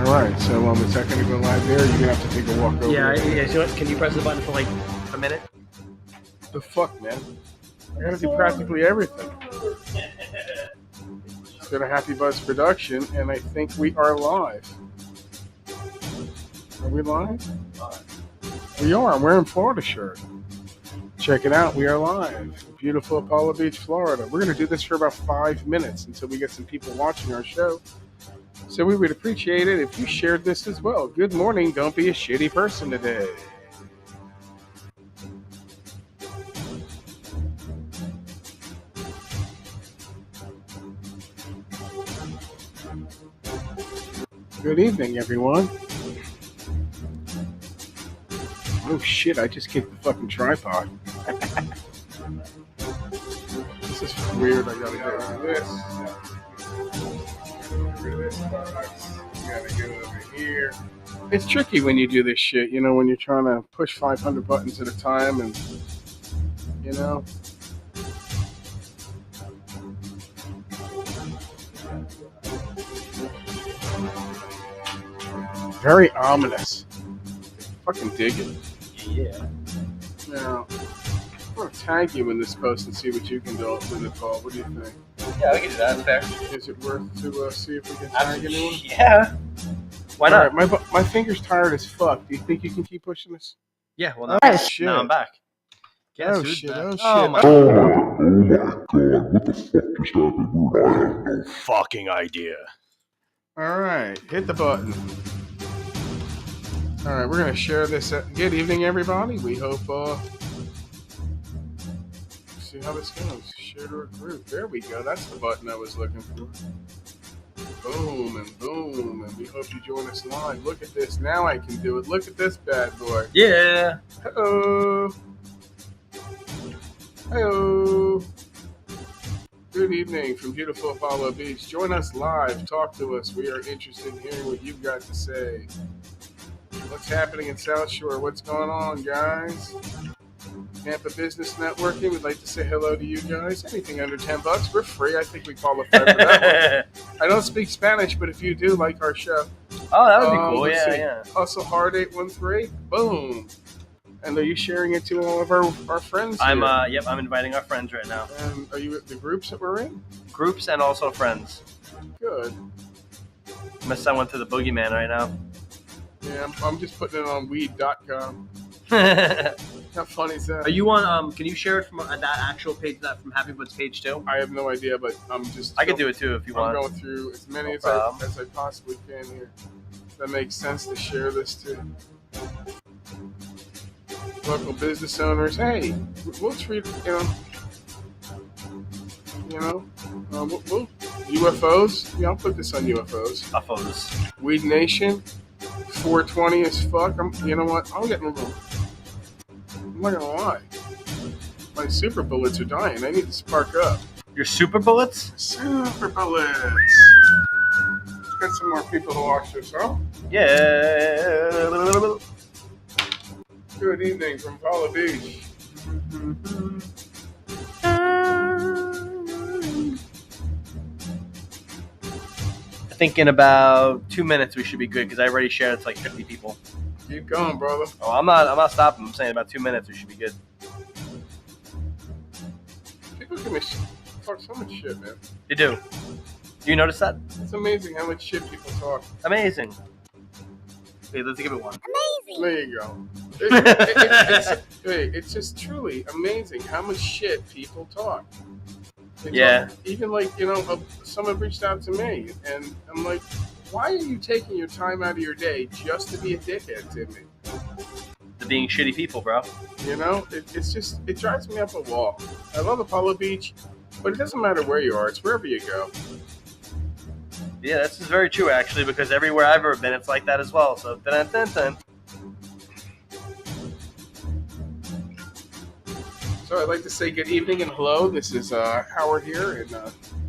All right, so is that going to go live there? Or you're going to have to take a walk over Yeah, there? yeah. So can you press the button for like a minute? The fuck, man? I got to do practically everything. Let's go to Happy Buzz Production, and I think we are live. Are we live? We are. I'm wearing Florida shirt. Check it out. We are live. Beautiful Apollo Beach, Florida. We're going to do this for about 5 minutes until we get some people watching our show. So we would appreciate it if you shared this as well. Good morning. Don't be a shitty person today. Good evening, everyone. Oh shit, I just kicked the fucking tripod. This is weird. I gotta get rid of this. Get rid of this box. Gotta go over here. It's tricky when you do this shit, you know, when you're trying to push 500 buttons at a time and, you know. Very ominous. Fucking dig it. Yeah. Now, I'm gonna tag you in this post and see what you can do with it, Paul. What do you think? Yeah, we can do that. That's fair. Is it worth to see if we can tag anyone? Yeah. Why not? All right, my finger's tired as fuck. Do you think you can keep pushing this? Yeah. Well, now, Oh shit! now I'm back. Oh who's shit! back? Oh shit! Oh my. Oh my god, what the fuck just happened? I have no Fucking idea. All right, hit the button. All right, we're gonna share this. Good evening, everybody. We hope. See how this goes. Share to a group. There we go. That's the button I was looking for. Boom and boom, and we hope you join us live. Look at this. Now I can do it. Look at this bad boy. Yeah. Hello. Hello. Good evening from beautiful Apollo Beach. Join us live. Talk to us. We are interested in hearing what you've got to say. What's happening in South Shore? What's going on, guys? Tampa Business Networking. We'd like to say hello to you guys. Anything under $10, we're free. I think we qualify for that one. I don't speak Spanish, but if you do like our show, Oh, that would be cool. let's Yeah, see. yeah. Hustle Hard 813. Boom. And are you sharing it to all of our friends? I'm here? yep. I'm inviting our friends right now. And are you at the groups that we're in? Groups and also friends. Good. I'm gonna send one to the boogeyman right now. Yeah, I'm just putting it on weed.com. Are How funny is that? you on? Can you share it from that actual page, that from Happy Butts page too? I have no idea, but I'm just. I can do it too if you I'm want. going through as many No as problem. I possibly can here. That makes sense to share this to local business owners. Hey, we'll treat we'll UFOs. Yeah, I'll put this on UFOs. Photos. Weed Nation, 420 as fuck. You know what? I'm getting a little. I'm not gonna lie. My super bullets are dying. I need to spark up. Your super bullets? Super bullets. Let's get some more people to watch this, huh? Yeah. Good evening from Apollo Beach. I think in about 2 minutes we should be good because I already shared it to like 50 people. Keep going, brother. Oh, I'm not stopping. I'm saying about 2 minutes we should be good. People give me talk so much shit, man. You do. You notice that? It's amazing how much shit people talk. Amazing. Okay, let's give it one. There you go. It's just truly amazing how much shit people talk. Yeah. Even someone reached out to me, and I'm like, why are you taking your time out of your day just to be a dickhead to me? The being shitty people, bro. You know, it drives me up a wall. I love Apollo Beach, but it doesn't matter where you are. It's wherever you go. Yeah, this is very true, actually, because everywhere I've ever been, it's like that as well. So, dun-dun-dun-dun. So I'd like to say good evening and hello. This is Howard here in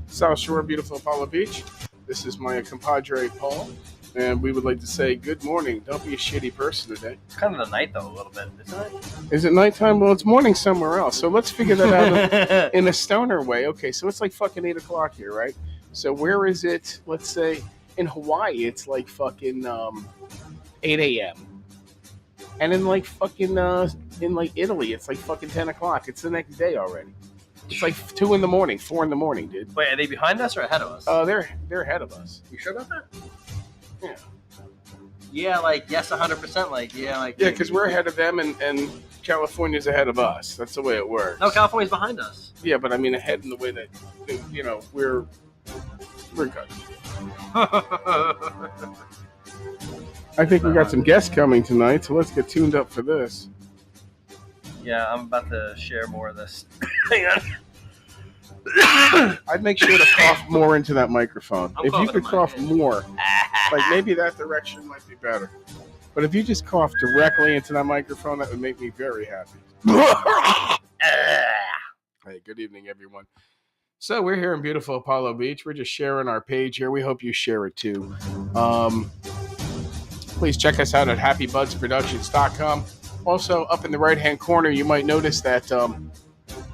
South Shore, beautiful Apollo Beach. This is my compadre, Paul. And we would like to say good morning. Don't be a shitty person today. It's kind of the night, though, a little bit, isn't it? Is it nighttime? Well, it's morning somewhere else. So let's figure that out in a stoner way. Okay, so it's like fucking 8 o'clock here, right? So where is it, let's say, in Hawaii, it's like fucking 8 a.m. And in like fucking in like Italy, it's like fucking 10 o'clock. It's the next day already. It's like 2 in the morning, 4 in the morning, dude. Wait, are they behind us or ahead of us? They're ahead of us. You sure about that? Yeah. Yeah, like yes, 100%. Yeah, because we're ahead of them, and California's ahead of us. That's the way it works. No, California's behind us. Yeah, but I mean ahead in the way that we're good. I think we got some guests coming tonight, so let's get tuned up for this. Yeah, I'm about to share more of this. Hang on. I'd make sure to cough more into that microphone. I'm if you coughing could in my cough hand. more, like maybe that direction might be better. But if you just cough directly into that microphone, that would make me very happy. Hey, good evening, everyone. So we're here in beautiful Apollo Beach. We're just sharing our page here. We hope you share it too. Please check us out at happybudsproductions.com. Also, up in the right-hand corner, you might notice that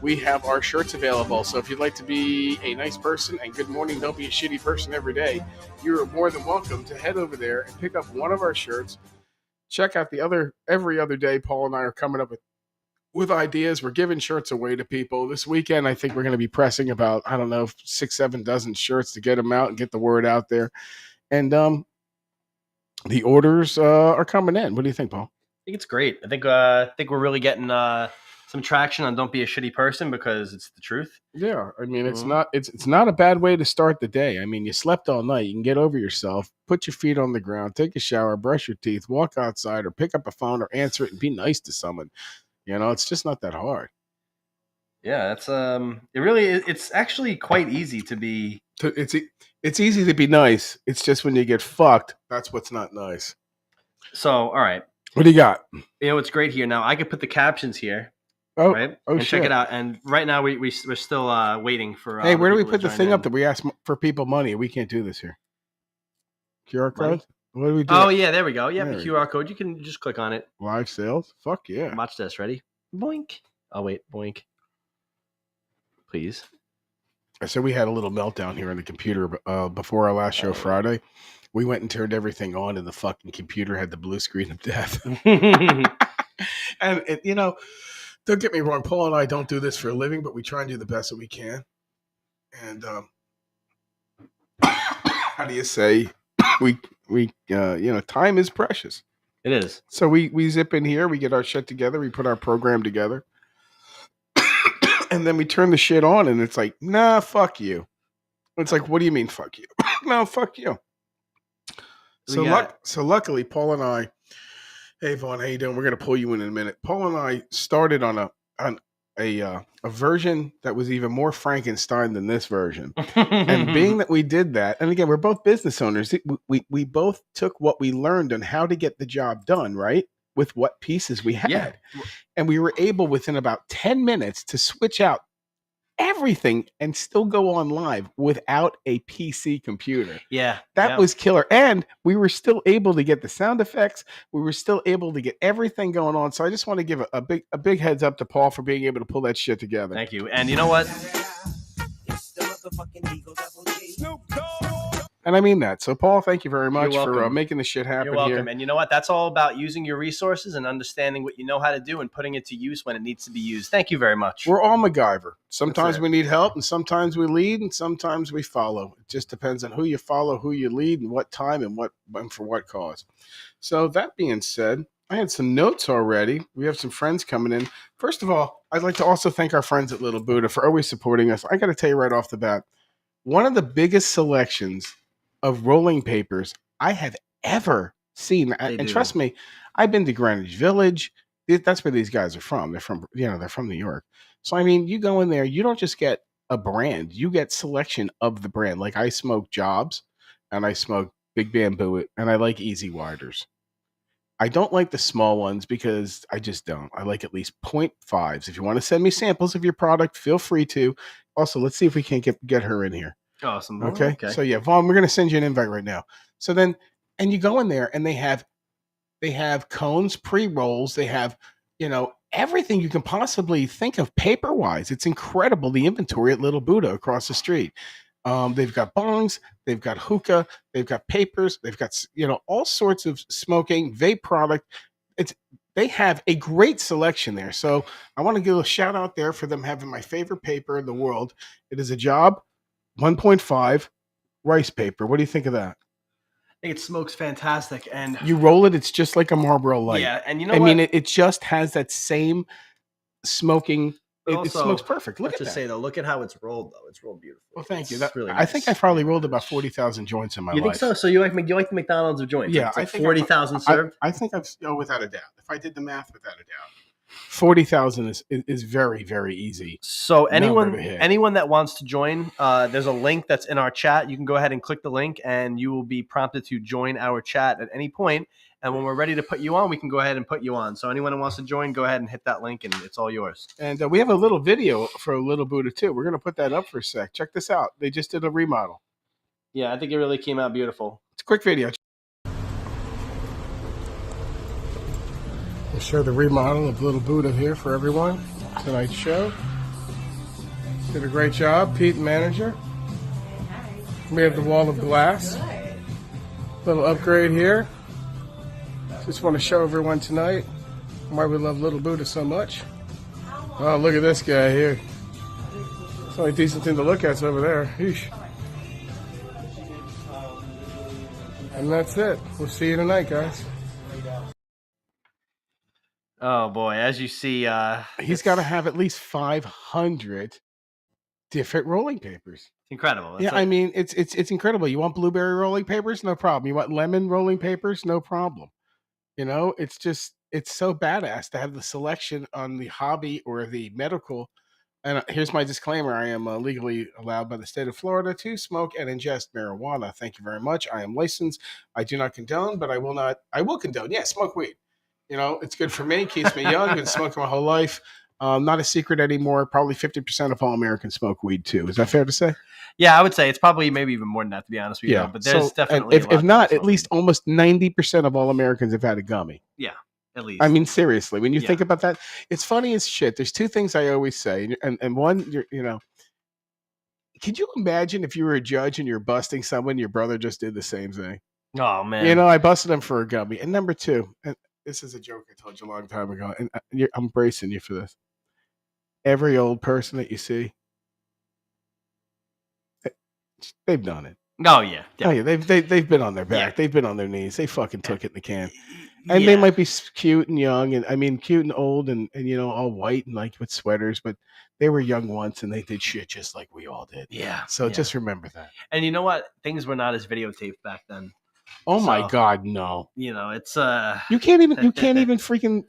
we have our shirts available. So if you'd like to be a nice person, and good morning, don't be a shitty person every day, you're more than welcome to head over there and pick up one of our shirts. Check out every other day. Paul and I are coming up with ideas. We're giving shirts away to people. This weekend, I think we're going to be pressing about, 6-7 dozen shirts to get them out and get the word out there. And the orders are coming in. What do you think, Paul? I think it's great. I think we're really getting some traction on "Don't Be a Shitty Person" because it's the truth. Yeah, I mean, it's not a bad way to start the day. I mean, you slept all night. You can get over yourself, put your feet on the ground, take a shower, brush your teeth, walk outside, or pick up a phone or answer it and be nice to someone. It's just not that hard. Yeah, that's it really is. It's actually quite easy to be. It's easy to be nice. It's just when you get fucked, that's what's not nice. So, all right. What do you got? It's great here now. I could put the captions here. Oh, right? Oh, and shit. check it out. And right now we're still waiting for. Hey, where do we people put to the join thing in. up that we ask for people money? We can't do this here. QR Money? code? What do we do? Oh yeah, there we go. Yeah, There the we QR code. You can just click on it. Live sales? Fuck yeah. Watch this. Ready? Boink. Oh wait, boink. Please. So we had a little meltdown here on the computer before our last show Friday. We went and turned everything on, and the fucking computer had the blue screen of death. And don't get me wrong, Paul and I don't do this for a living, but we try and do the best that we can. And how do you say we time is precious. It is. So we zip in here, we get our shit together, we put our program together, and then we turn the shit on, and it's like, nah, fuck you. It's like, what do you mean, fuck you? No, fuck you. So luckily, Paul and I, hey Vaughn, how you doing? We're gonna pull you in a minute. Paul and I started on a version that was even more Frankenstein than this version. And being that we did that, and again, we're both business owners, we both took what we learned on how to get the job done, right? With what pieces we had. Yeah. And we were able within about 10 minutes to switch out everything and still go on live without a PC computer. Yeah. That was killer. And we were still able to get the sound effects. We were still able to get everything going on. So I just want to give a big heads up to Paul for being able to pull that shit together. Thank you. And you know what? And I mean that. So Paul, thank you very much You're for welcome. making this shit happen You're welcome. here. And you know what? That's all about using your resources and understanding what you know how to do and putting it to use when it needs to be used. Thank you very much. We're all MacGyver. Sometimes That's it. we need help, and sometimes we lead, and sometimes we follow. It just depends on who you follow, who you lead, and what time, and for what cause. So that being said, I had some notes already. We have some friends coming in. First of all, I'd like to also thank our friends at Little Buddha for always supporting us. I got to tell you right off the bat, one of the biggest selections of rolling papers I have ever seen. And trust me, I've been to Greenwich Village. That's where these guys are from. They're from New York. So, I mean, you go in there, you don't just get a brand, you get selection of the brand. Like I smoke Jobs and I smoke Big Bamboo and I like Easy Widers. I don't like the small ones because I just don't. I like at least 0.5s. If you want to send me samples of your product, feel free to. Also, let's see if we can't get her in here. Awesome. Okay. So yeah, Vaughn, we're gonna send you an invite right now. So then, and you go in there, and they have cones, pre-rolls, they have everything you can possibly think of paper-wise. It's incredible the inventory at Little Buddha across the street. They've got bongs, they've got hookah, they've got papers, they've got all sorts of smoking vape product. It's They have a great selection there. So I want to give a shout out there for them having my favorite paper in the world. It is a Job 1.5 rice paper. What do you think of that? I think it smokes fantastic, and You roll it, it's just like a Marlboro Light. yeah, and you know I what? mean, it just has that same smoking. But It also, smokes perfect. Look let's at just that. say though, look at how it's rolled though. It's rolled beautifully. Well, thank you. It's really I think nice. I've probably rolled about 40,000 joints in my You life. think so? So you like the McDonald's of joints? Yeah, It's like I think 40,000 served. I think I've without a doubt. If I did the math, without a doubt, 40,000 is very, very easy. So Number to hit. anyone that wants to join, there's a link that's in our chat. You can go ahead and click the link, and you will be prompted to join our chat at any point. And when we're ready to put you on, we can go ahead and put you on. So anyone who wants to join, go ahead and hit that link, and it's all yours. And we have a little video for a Little Buddha too. We're going to put that up for a sec. Check this out. They just did a remodel. Yeah, I think it really came out beautiful. It's a quick video. We'll show the remodel of Little Buddha here for everyone. Tonight's show. Did a great job, Pete, manager. We have the wall of glass. Little upgrade here. Just want to show everyone tonight why we love Little Buddha so much. Oh, look at this guy here. It's the only decent thing to look at's over there. Eesh. And that's it. We'll see you tonight, guys. Oh boy, as you see, He's got to have at least 500 different rolling papers. incredible. Yeah, I mean, it's incredible. You want blueberry rolling papers? No problem. You want lemon rolling papers? No problem. It's so badass to have the selection on the hobby or the medical. And here's my disclaimer. I am legally allowed by the state of Florida to smoke and ingest marijuana. Thank you very much. I am licensed. I do not condone, but I will condone. Yeah, smoke weed. It's good for me. Keeps me young. Been smoking my whole life. Not a secret anymore. Probably 50% of all Americans smoke weed too. Is that fair to say? Yeah, I would say it's probably maybe even more than that, to be honest with you. Yeah, But there's definitely, if not, at least almost 90% of all Americans have had a gummy. Yeah, at least. I mean, seriously, when you think about that, it's funny as shit. There's two things I always say, and one, could you imagine if you were a judge and you're busting someone, your brother just did the same thing? Oh man, I busted him for a gummy. And number two, and this is a joke I told you a long time ago, and I'm bracing you for this. Every old person that you see, they've done it. Oh yeah, Oh yeah, they've been on their back. Yeah. They've been on their knees. They fucking took it in the can. And they might be cute and young, and I mean cute and old, and all white and like with sweaters, but they were young once, and they did shit just like we all did. Yeah. So just remember that. And you know what? Things were not as videotaped back then. Oh my God, no! It's you can't even freaking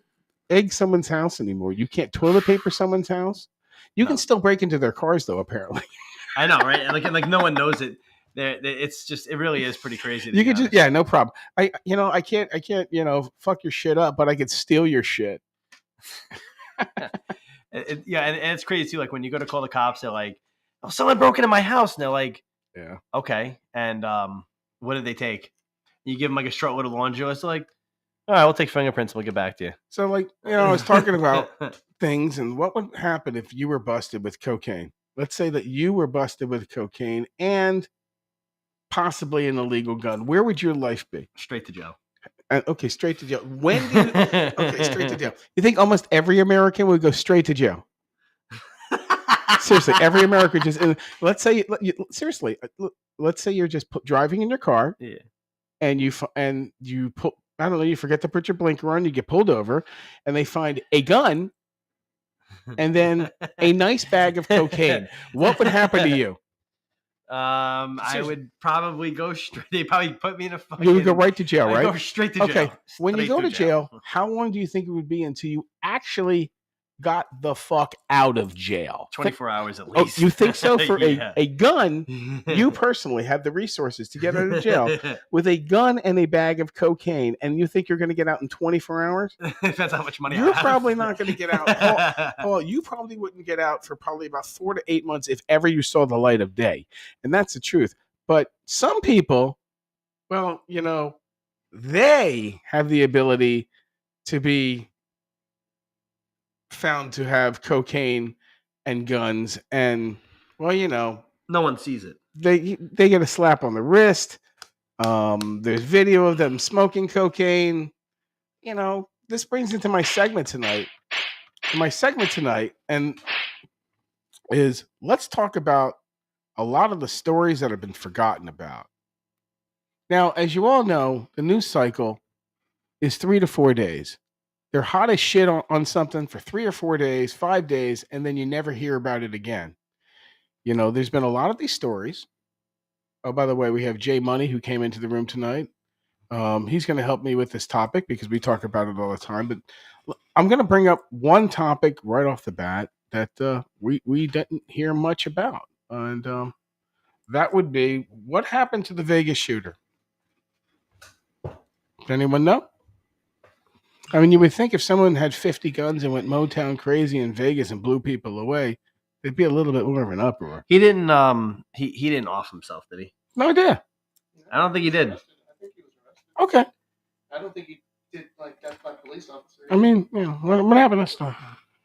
egg someone's house anymore. You can't toilet paper someone's house. You can still break into their cars though, apparently. I know, right? And like no one knows it. It's just, it really is pretty crazy. You could just, no problem. I can't, fuck your shit up, but I could steal your shit. And it's crazy too. Like when you go to call the cops, they're like, "Oh, someone broke into my house," and they're like, "Yeah, okay." And what did they take? You give them like a short little laundry list. They're like, "All right, we'll take fingerprints. And we'll get back to you." So like, I was talking about things and what would happen if you were busted with cocaine. Let's say that you were busted with cocaine and possibly an illegal gun. Where would your life be? Straight to jail. Okay, straight to jail. When do you? Okay, straight to jail. You think almost every American would go straight to jail? Seriously, every American just. Let's say, seriously, let's say you're just driving in your car, and you pull. I don't know. You forget to put your blinker on. You get pulled over, and they find a gun, and then a nice bag of cocaine. What would happen to you? I would probably go straight. They probably put me in a fucking. You would go right to jail, right? Go straight to jail. Okay. When you go to jail, how long do you think it would be until you actually got the fuck out of jail? 24 hours at least. Oh, you think so? For a gun, you personally have the resources to get out of jail with a gun and a bag of cocaine, and you think you're going to get out in 24 hours? Depends how much money you're probably not going to get out. Paul, you probably wouldn't get out for probably about 4 to 8 months if ever you saw the light of day. And that's the truth. But some people, well, they have the ability to be found to have cocaine and guns, and well, no one sees it. they get a slap on the wrist. There's video of them smoking cocaine. You know, this brings into my segment tonight. My segment tonight and is let's talk about a lot of the stories that have been forgotten about. Now, as you all know, the news cycle is 3 to 4 days. They're hot as shit on something for 3 or 4 days, 5 days, and then you never hear about it again. You know, there's been a lot of these stories. Oh, by the way, we have Jay Money who came into the room tonight. He's going to help me with this topic because we talk about it all the time. But I'm going to bring up one topic right off the bat that we didn't hear much about, and that would be what happened to the Vegas shooter. Does anyone know? I mean, you would think if someone had 50 guns and went Motown crazy in Vegas and blew people away, there'd be a little bit more of an uproar. He didn't he didn't off himself, did he? No idea. I don't think he did. I think he was arrested. Okay. I don't think he did like death by police officer. I mean, you know, what happened to this story?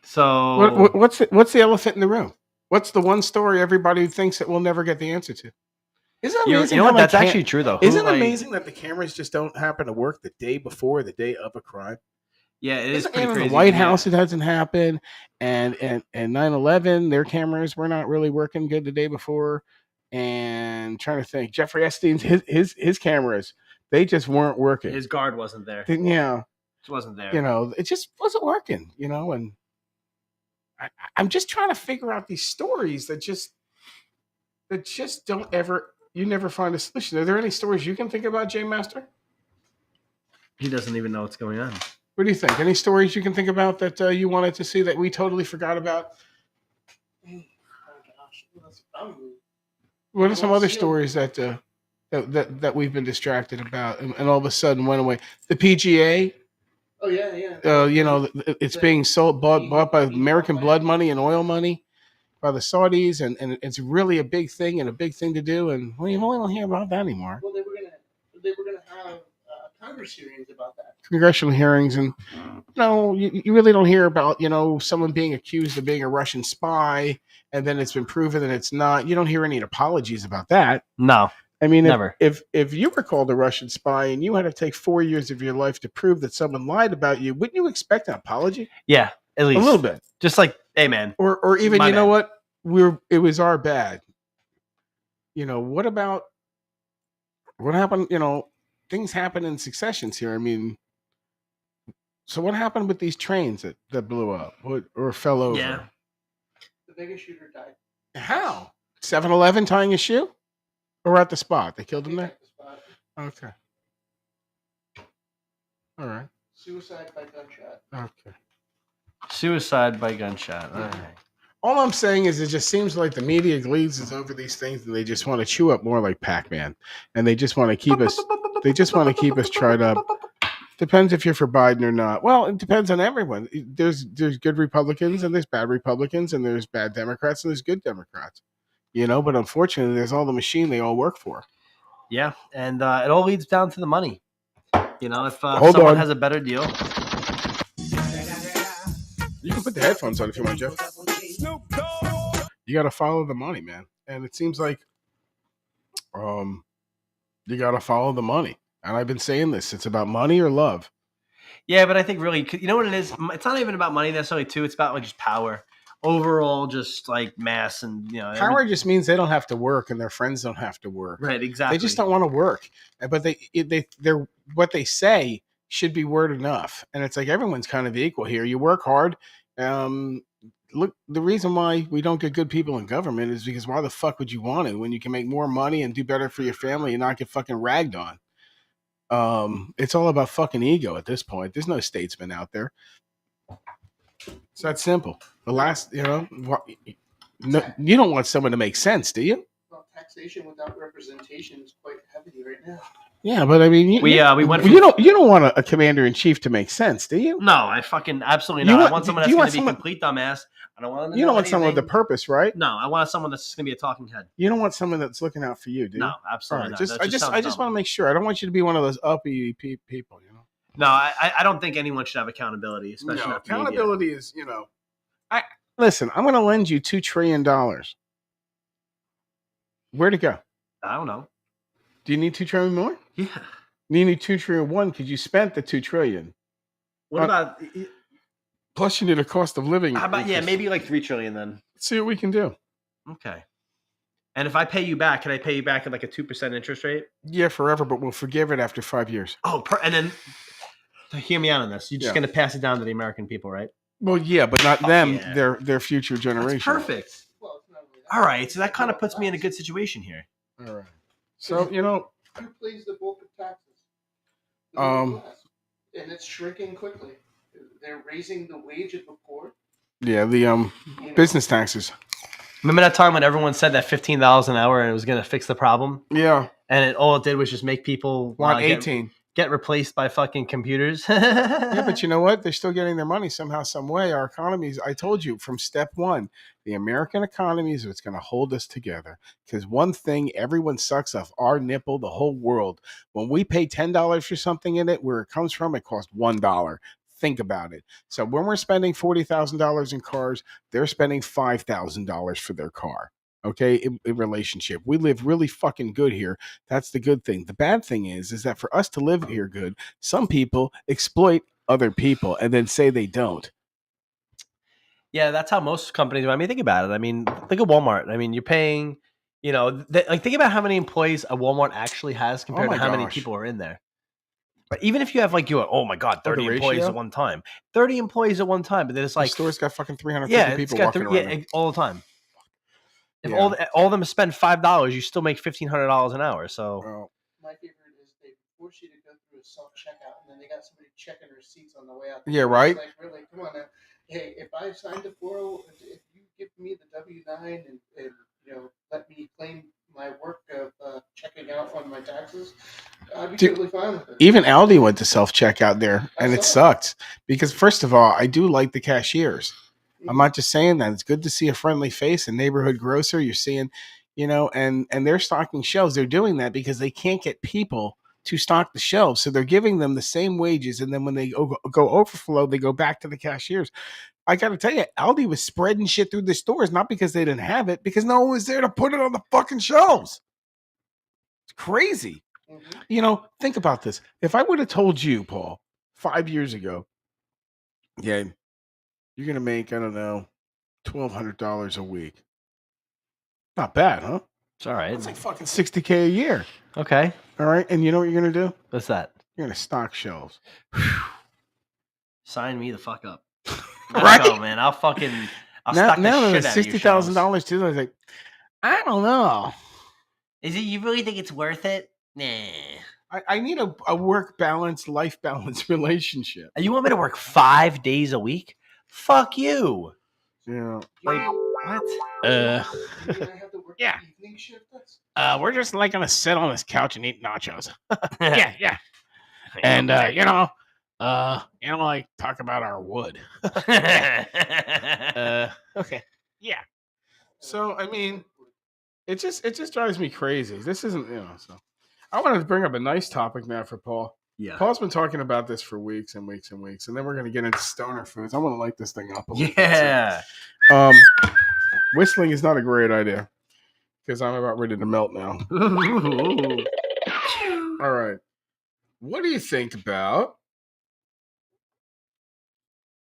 So What's the elephant in the room? What's the one story everybody thinks that we'll never get the answer to? Isn't it amazing? you know what? how, like, That's actually true though. Isn't Who, it like- amazing that the cameras just don't happen to work the day before, the day of a crime? Yeah, it is Isn't pretty in crazy. the White yeah. House, it hasn't happened, and 9/11, their cameras were not really working good the day before. And trying to think, Jeffrey Epstein's his cameras, they just weren't working. His guard wasn't there. Yeah, It wasn't there. you know, it just wasn't working. You know, and I'm just trying to figure out these stories that just don't ever. You never find a solution. Are there any stories you can think about, Jay Master? He doesn't even know what's going on. What do you think? Any stories you can think about that you wanted to see that we totally forgot about? Oh gosh, that's probably. What are some Well, other see, stories that we've been distracted about and all of a sudden went away? The PGA, Oh yeah. you know, it's being sold bought by American blood money and oil money by the Saudis, and it's really a big thing and a big thing to do. And well, you only don't hear about that anymore. Well, they were gonna have Congress hearings about that. Congressional hearings, and no, you really don't hear about, you know, someone being accused of being a Russian spy, and then it's been proven that it's not. You don't hear any apologies about that. No. I mean, Never. If you were called a Russian spy and you had to take 4 years of your life to prove that someone lied about you, wouldn't you expect an apology? Yeah, at least A little bit, Just like, hey man. or even, My you know bad. what, it was our bad. You know, what happened? You know, things happen in successions here. I mean, so what happened with these trains that blew up or fell over? Yeah. The Vegas shooter died. How? 7-Eleven tying his shoe? Or at the spot? They killed him there? At the spot. Okay. All right. Suicide by gunshot. Okay. Suicide by gunshot. All right. All I'm saying is it just seems like the media glazes over these things and they just want to chew up more like Pac-Man. And they just want to keep us tried up. Depends if you're for Biden or not. Well, it depends on everyone. There's good Republicans and there's bad Republicans and there's bad Democrats and there's good Democrats. You know, but unfortunately, there's all the machine they all work for. Yeah, and it all leads down to the money. You know, if Hold someone on. has a better deal. You can put the headphones on if you want, Jeff. You got to follow the money, man. And it seems like you got to follow the money. And I've been saying this. It's about money or love. Yeah, but I think really, you know what it is? It's not even about money necessarily, too. It's about like just power. Overall, just like mass and, you know. Power just means they don't have to work and their friends don't have to work. Right, exactly. They just don't want to work. But they're what they say should be word enough. And it's like everyone's kind of equal here. You work hard. Look, the reason why we don't get good people in government is because why the fuck would you want to when you can make more money and do better for your family and not get fucking ragged on? It's all about fucking ego at this point. There's no statesman out there. It's that simple. The last, you know, no, you don't want someone to make sense, do you? Well, taxation without representation is quite heavy right now. Yeah, but I mean, we went. You don't want a commander in chief to make sense, do you? No, I fucking absolutely not. I want someone that's going to be complete dumbass. I don't want. You don't want someone with a purpose, right? No, I want someone that's going to be a talking head. You don't want someone that's looking out for you, do you? No, absolutely not. I just want to make sure. I don't want you to be one of those uppy people, you know. No, I don't think anyone should have accountability, especially not the media. Accountability is, you know. Listen, I'm going to lend you $2 trillion. Where'd it go? I don't know. Do you need $2 trillion more? Yeah. You need $2 trillion because you spent the $2 trillion. What about? Plus, you need a cost of living. How about increase. maybe like $3 trillion then? Let's see what we can do. Okay. And if I pay you back, can I pay you back at like a 2% interest rate? Yeah, forever, but we'll forgive it after 5 years. Oh, and then hear me out on this. You're just going to pass it down to the American people, right? Well, yeah, but not them. Yeah. Their future generation. That's perfect. Well, it's not really that. All right, so that kind of puts me in a good situation here. All right. So Who plays the bulk of taxes? The middle class. And it's shrinking quickly. They're raising the wage of the poor. Yeah, the business taxes. Remember that time when everyone said that $15 an hour and it was going to fix the problem? Yeah. And all it did was just make people want 18. Get replaced by fucking computers. Yeah, but you know what? They're still getting their money somehow, some way. Our economies, I told you from step one, the American economy is what's going to hold us together. Because one thing everyone sucks off, our nipple, the whole world. When we pay $10 for something in it, where it comes from, it costs $1. Think about it. So when we're spending $40,000 in cars, they're spending $5,000 for their car. Okay, in relationship, we live really fucking good here. That's the good thing. The bad thing is that for us to live here good, some people exploit other people and then say they don't. Yeah, that's how most companies do. I mean, think about it. I mean, think of Walmart. I mean, you're paying, think about how many employees a Walmart actually has compared to how many people are in there. But even if you have oh my God, 30 employees at one time. 30 employees at one time, but then it's like... The store's got fucking 350 people walking around. Yeah, all the time. If all of them spend $5, you still make $1,500 an hour. So my favorite is they force you to go through a self checkout, and then they got somebody checking receipts on the way out. Yeah, right. It's like, really, come on now. Hey, if I signed a 40, if you give me the W-9 and let me claim my work of checking out on my taxes, I'd be totally fine with it. Even Aldi went to self checkout there, and it sucked because first of all, I do like the cashiers. I'm not just saying that. It's good to see a friendly face, a neighborhood grocer. You're seeing, and they're stocking shelves. They're doing that because they can't get people to stock the shelves. So they're giving them the same wages. And then when they go overflow, they go back to the cashiers. I got to tell you, Aldi was spreading shit through the stores, not because they didn't have it, because no one was there to put it on the fucking shelves. It's crazy. Mm-hmm. Think about this. If I would have told you, Paul, 5 years ago, yeah, you're going to make, I don't know, $1,200 a week. Not bad, huh? It's all right. It's like fucking $60K a year. Okay. All right. And you know what you're going to do? What's that? You're going to stock shelves. Sign me the fuck up. Right? Go, man. I'll stock the shit out of your $60,000 too. I was like, I don't know. Is it? You really think it's worth it? Nah. I need a work balance, life balance relationship. You want me to work 5 days a week? Fuck you. Yeah. Like, what? Yeah. We're just like gonna sit on this couch and eat nachos. yeah. And like talk about our wood. Okay. Yeah. So I mean, it just drives me crazy. This isn't so. I wanted to bring up a nice topic now for Paul. Yeah. Paul's been talking about this for weeks and weeks and weeks, and then we're going to get into stoner foods. I want to light this thing up a little bit. So, whistling is not a great idea because I'm about ready to melt now. All right. What do you think about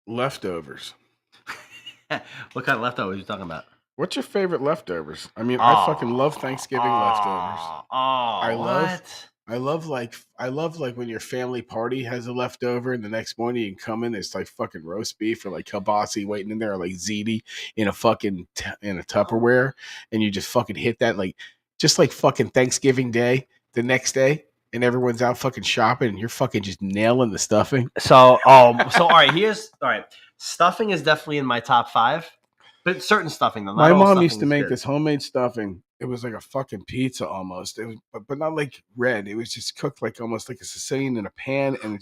leftovers? What kind of leftovers are you talking about? What's your favorite leftovers? I mean, I fucking love Thanksgiving leftovers. I love like when your family party has a leftover and the next morning you can come in, there's like fucking roast beef or like kielbasa waiting in there, or like ziti in a fucking in a Tupperware, and you just fucking hit that just like fucking Thanksgiving Day the next day, and everyone's out fucking shopping and you're fucking just nailing the stuffing. So all right. Stuffing is definitely in my top 5. But certain stuffing, though. My mom used to make this homemade stuffing. It was like a fucking pizza almost. It was, but not like red. It was just cooked like almost like a Sicilian in a pan, and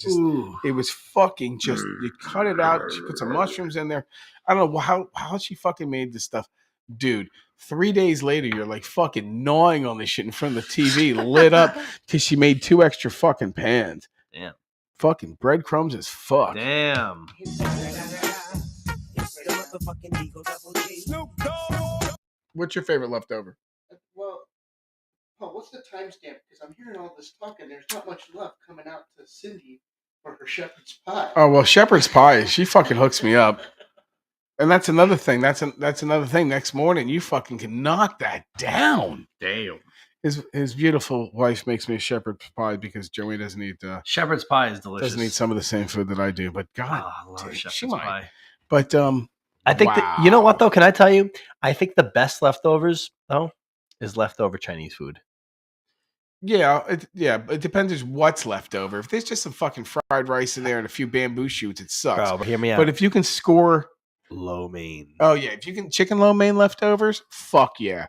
it was fucking just. You cut it out. She put some mushrooms in there. I don't know how she fucking made this stuff, dude. 3 days later, you're like fucking gnawing on this shit in front of the TV, lit up because she made 2 extra fucking pans. Damn. Fucking breadcrumbs as fuck. Damn. What's your favorite leftover? Well, Paul, what's the timestamp? Because I'm hearing all this talk and there's not much love coming out to Cindy for her shepherd's pie. Oh well, shepherd's pie. She fucking hooks me up. And that's another thing. That's another thing. Next morning, you fucking can knock that down. Damn. His beautiful wife makes me a shepherd's pie because Joey doesn't eat Shepherd's pie is delicious. doesn't eat some of the same food that I do. But God, I love she shepherd's might. pie. But I think that, you know what though? Can I tell you? I think the best leftovers though is leftover Chinese food. Yeah, it depends on what's left over. If there's just some fucking fried rice in there and a few bamboo shoots, it sucks. Bro, but hear me out. But if you can score lo mein, oh yeah, if you can chicken lo mein leftovers, fuck yeah.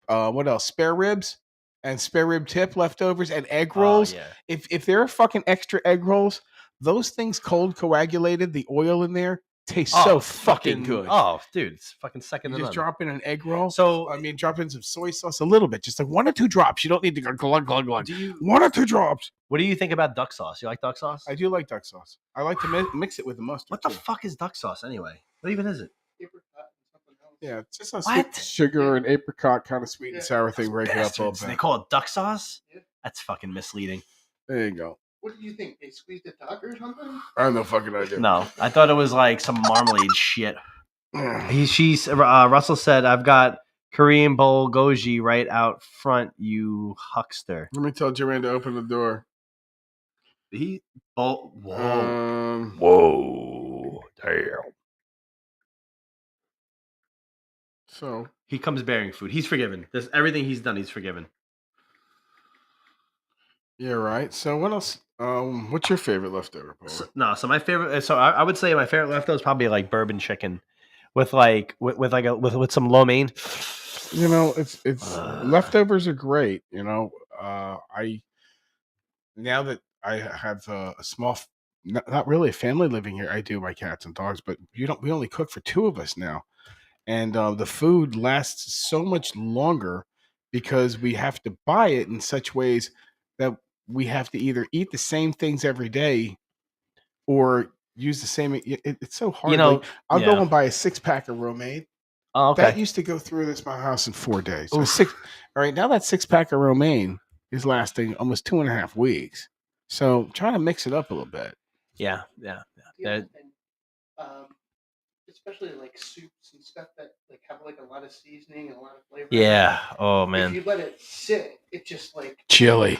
What else? Spare ribs and spare rib tip leftovers and egg rolls. yeah. If there are fucking extra egg rolls, those things cold coagulated, the oil in there tastes so fucking good. Oh, dude, it's fucking second You to just none. drop in an egg roll. So I mean, drop in some soy sauce a little bit, just like 1 or 2 drops. You don't need to go glug glug glug. 1 or 2 drops. What do you think about duck sauce? You like duck sauce? I do like duck sauce. I like to mix it with the mustard. What the too. fuck is duck sauce anyway? What even is it? Apricot and something else. Yeah, it's just a What? sweet sugar and apricot kind of sweet and Yeah. sour thing. Break it up a little Bastards. They bit. call it duck sauce? Yeah. That's fucking misleading. There you go. What do you think? They squeezed a duck or something? I have no fucking idea. No, I thought it was like some marmalade shit. Russell said, "I've got Korean bulgogi right out front, you huckster." Let me tell Joanne to open the door. Whoa, damn. So He comes bearing food. He's forgiven. There's everything he's done. He's forgiven. yeah, right. So what else? What's your favorite leftover, Paul? So my favorite. So I would say my favorite leftover is probably like bourbon chicken, with some lo mein. You know, it's leftovers are great. You know, now that I have a small, not really a family living here. I do my cats and dogs, but we only cook for 2 of us now, and the food lasts so much longer because we have to buy it in such ways that we have to either eat the same things every day or use the same. It's so hard. You know, Like, I'll go and buy a 6-pack of romaine. Oh, okay. That used to go through my house in 4 days. So all right, now that 6-pack of romaine is lasting almost 2.5 weeks. So trying to mix it up a little bit. Yeah. And, especially like soups and stuff that like have like a lot of seasoning and a lot of flavor. Yeah. Oh If man. you let it sit, it just like Chili.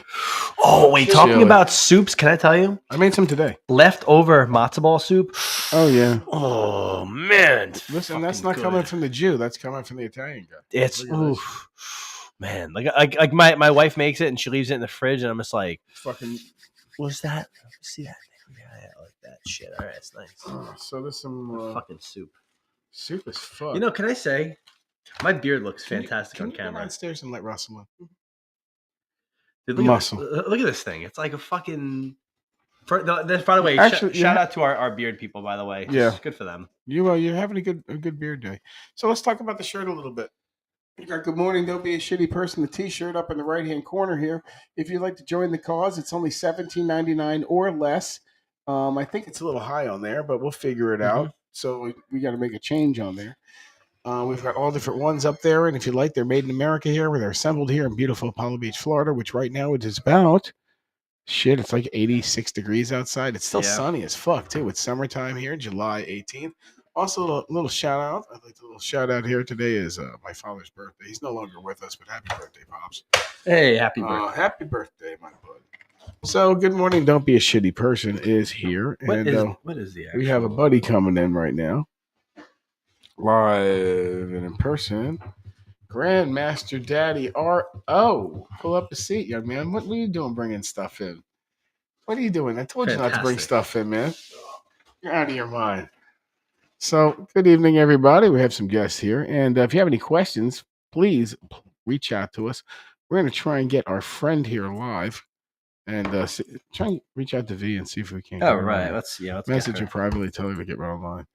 Oh wait, Chili. talking about soups, can I tell you? I made some today. Leftover matzo ball soup. Oh yeah. Oh man. Listen, that's not fucking coming good. from the Jew. That's coming from the Italian guy. It's Look at this. man. Like my wife makes it and she leaves it in the fridge and I'm just like, Fucking. what's that? See that? Yeah, I like that shit. All right, it's nice. So there's some Fucking soup. soup is fun. You know, can I say my beard looks fantastic Can on you go camera. downstairs and let Russell in? Dude, look Muscle. look at this thing. It's like a fucking. By the way, Actually, shout out to our beard people. By the way, Yeah. It's good for them. You're having a good beard day. So let's talk about the shirt a little bit. You got "Good morning, don't be a shitty person." The T-shirt up in the right-hand corner here. If you'd like to join the cause, it's only $17.99 or less. I think it's a little high on there, but we'll figure it out. So we got to make a change on there. We've got all different ones up there, and if you like, they're made in America here, where they're assembled here in beautiful Apollo Beach, Florida, which right now it is about it's like 86 degrees outside. It's still sunny as fuck too. It's summertime here, July 18th. Also, a little shout out. I'd like to little shout out here. Today is my father's birthday. He's no longer with us, but happy birthday, Pops. Hey, happy birthday. Happy birthday, my bud. So, good morning. Don't be a shitty person is here. What and is the we have a buddy coming in right now. Live and in person. Grandmaster Daddy R.O. Pull up a seat, young man. What are you doing bringing stuff in? What are you doing? I told you not to bring Fantastic. stuff in, man. You're out of your mind. So, good evening, everybody. We have some guests here. And if you have any questions, please reach out to us. We're going to try and get our friend here live. And try and reach out to V and see if we can. Oh, right. Let's Message her privately, tell her to get right online.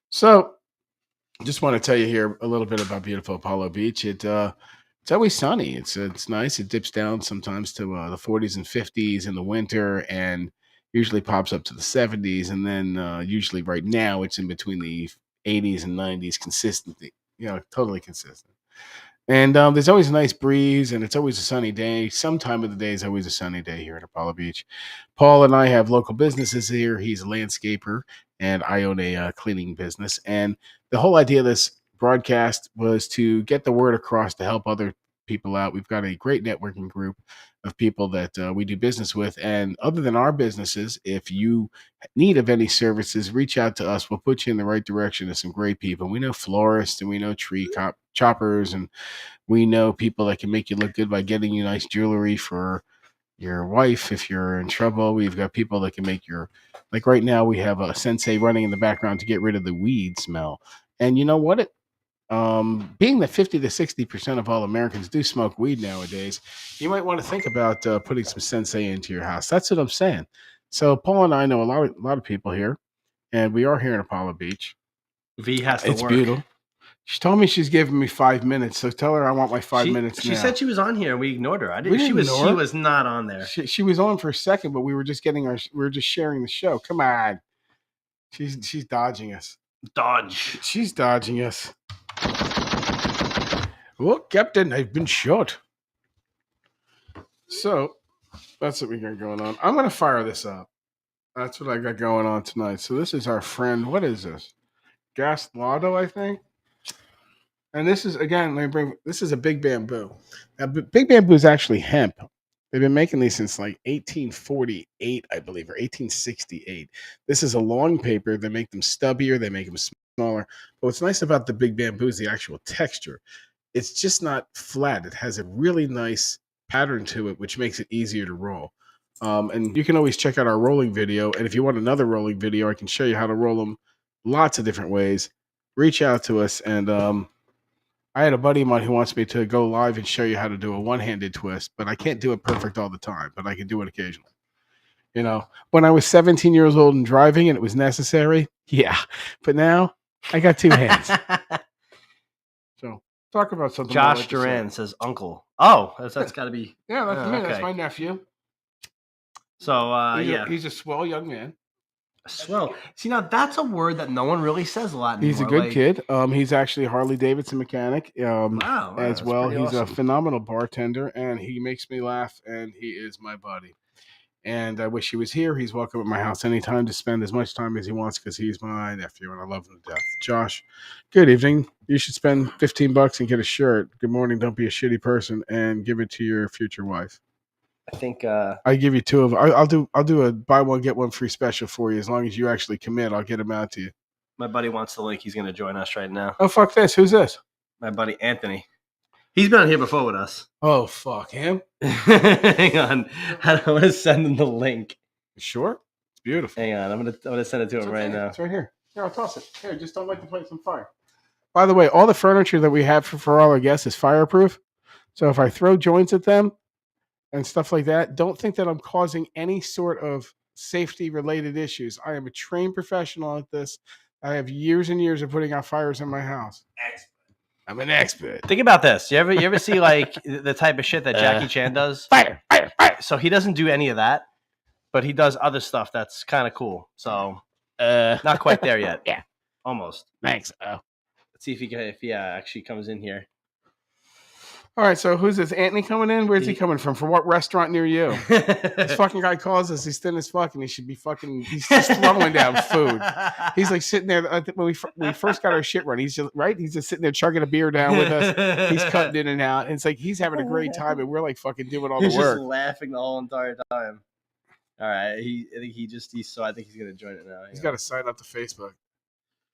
So, just want to tell you here a little bit about beautiful Apollo Beach. It's always sunny. It's nice. It dips down sometimes to the 40s and 50s in the winter, and usually pops up to the 70s. And then usually right now it's in between the 80s and 90s consistently. Totally consistent. And there's always a nice breeze, and it's always a sunny day. Some time of the day is always a sunny day here at Apollo Beach. Paul and I have local businesses here. He's a landscaper, and I own a cleaning business. And the whole idea of this broadcast was to get the word across to help other people out. We've got a great networking group of people that we do business with. And other than our businesses, if you need of any services, reach out to us. We'll put you in the right direction to some great people. We know florists, and we know choppers, and we know people that can make you look good by getting you nice jewelry for your wife if you're in trouble. We've got people that can make your, like right now, we have a sensei running in the background to get rid of the weed smell. And you know what? Being that 50 to 60% of all Americans do smoke weed nowadays, you might want to think about putting some sensei into your house. That's what I'm saying. So Paul and I know a lot of people here, and we are here in Apollo Beach. V has to It's work. beautiful. She told me she's giving me 5 minutes, so tell her I want my 5 minutes. She now. said she was on here and we ignored her. We didn't ignore her. She was not on there. She was on for a second, but we were just sharing the show. Come on, she's dodging us. She's dodging us. Oh, Captain, I've been shot. So that's what we got going on. I'm gonna fire this up. That's what I got going on tonight. So this is our friend. What is this? Gas Lotto, I think. And this is, again, this is a big bamboo. Now, big bamboo is actually hemp. They've been making these since like 1848, I believe, or 1868. This is a long paper. They make them stubbier. They make them smaller. But what's nice about the big bamboo is the actual texture. It's just not flat. It has a really nice pattern to it, which makes it easier to roll. And you can always check out our rolling video. And if you want another rolling video, I can show you how to roll them lots of different ways. Reach out to us, and I had a buddy of mine who wants me to go live and show you how to do a one-handed twist, but I can't do it perfect all the time, but I can do it occasionally. You know, when I was 17 years old and driving and it was necessary, yeah. But now I got two hands. So talk about something. Josh Duran says uncle. Oh, that's got to be. Yeah, that's me. Okay. That's my nephew. So he's a swell young man. Swell. See, now that's a word that no one really says a lot anymore. He's a good kid. He's actually a Harley Davidson mechanic. Wow, as well. He's awesome. a phenomenal bartender, and he makes me laugh, and he is my buddy. And I wish he was here. He's welcome at my house anytime to spend as much time as he wants because he's my nephew, and I love him to death. Josh, good evening. You should spend $15 and get a shirt. Good morning. Don't be a shitty person, and give it to your future wife. I think I give you two of. I'll do a buy one get one free special for you as long as you actually commit. I'll get them out to you. My buddy wants the link. He's going to join us right now. Oh fuck this! Who's this? My buddy Anthony. He's been on here before with us. Oh fuck him! Hang on, I want to send him the link. Sure, it's beautiful. Hang on, I'm gonna send it to him right now. It's right here. Here, I'll toss it. Here, just don't like to play some fire. By the way, all the furniture that we have for all our guests is fireproof. So if I throw joints at them and stuff like that, don't think that I'm causing any sort of safety-related issues. I am a trained professional at this. I have years and years of putting out fires in my house. I'm an expert. Think about this. You ever see like the type of shit that Jackie Chan does? Fire. So he doesn't do any of that, but he does other stuff that's kind of cool. So not quite there yet. Yeah, almost. Thanks. Let's see if he actually comes in here. All right, so who's this? Anthony coming in? Where's he coming from? From what restaurant near you? This fucking guy calls us. He's thin as fuck, and he should be fucking. He's just throwing down food. He's like sitting there. When we first got our shit run, he's just right. He's just sitting there chugging a beer down with us. He's cutting in and out, and it's like he's having a great time, and we're like fucking doing all the He's work. just laughing the whole entire time. All right, I think so I think he's gonna join it now. He's got to sign up to Facebook,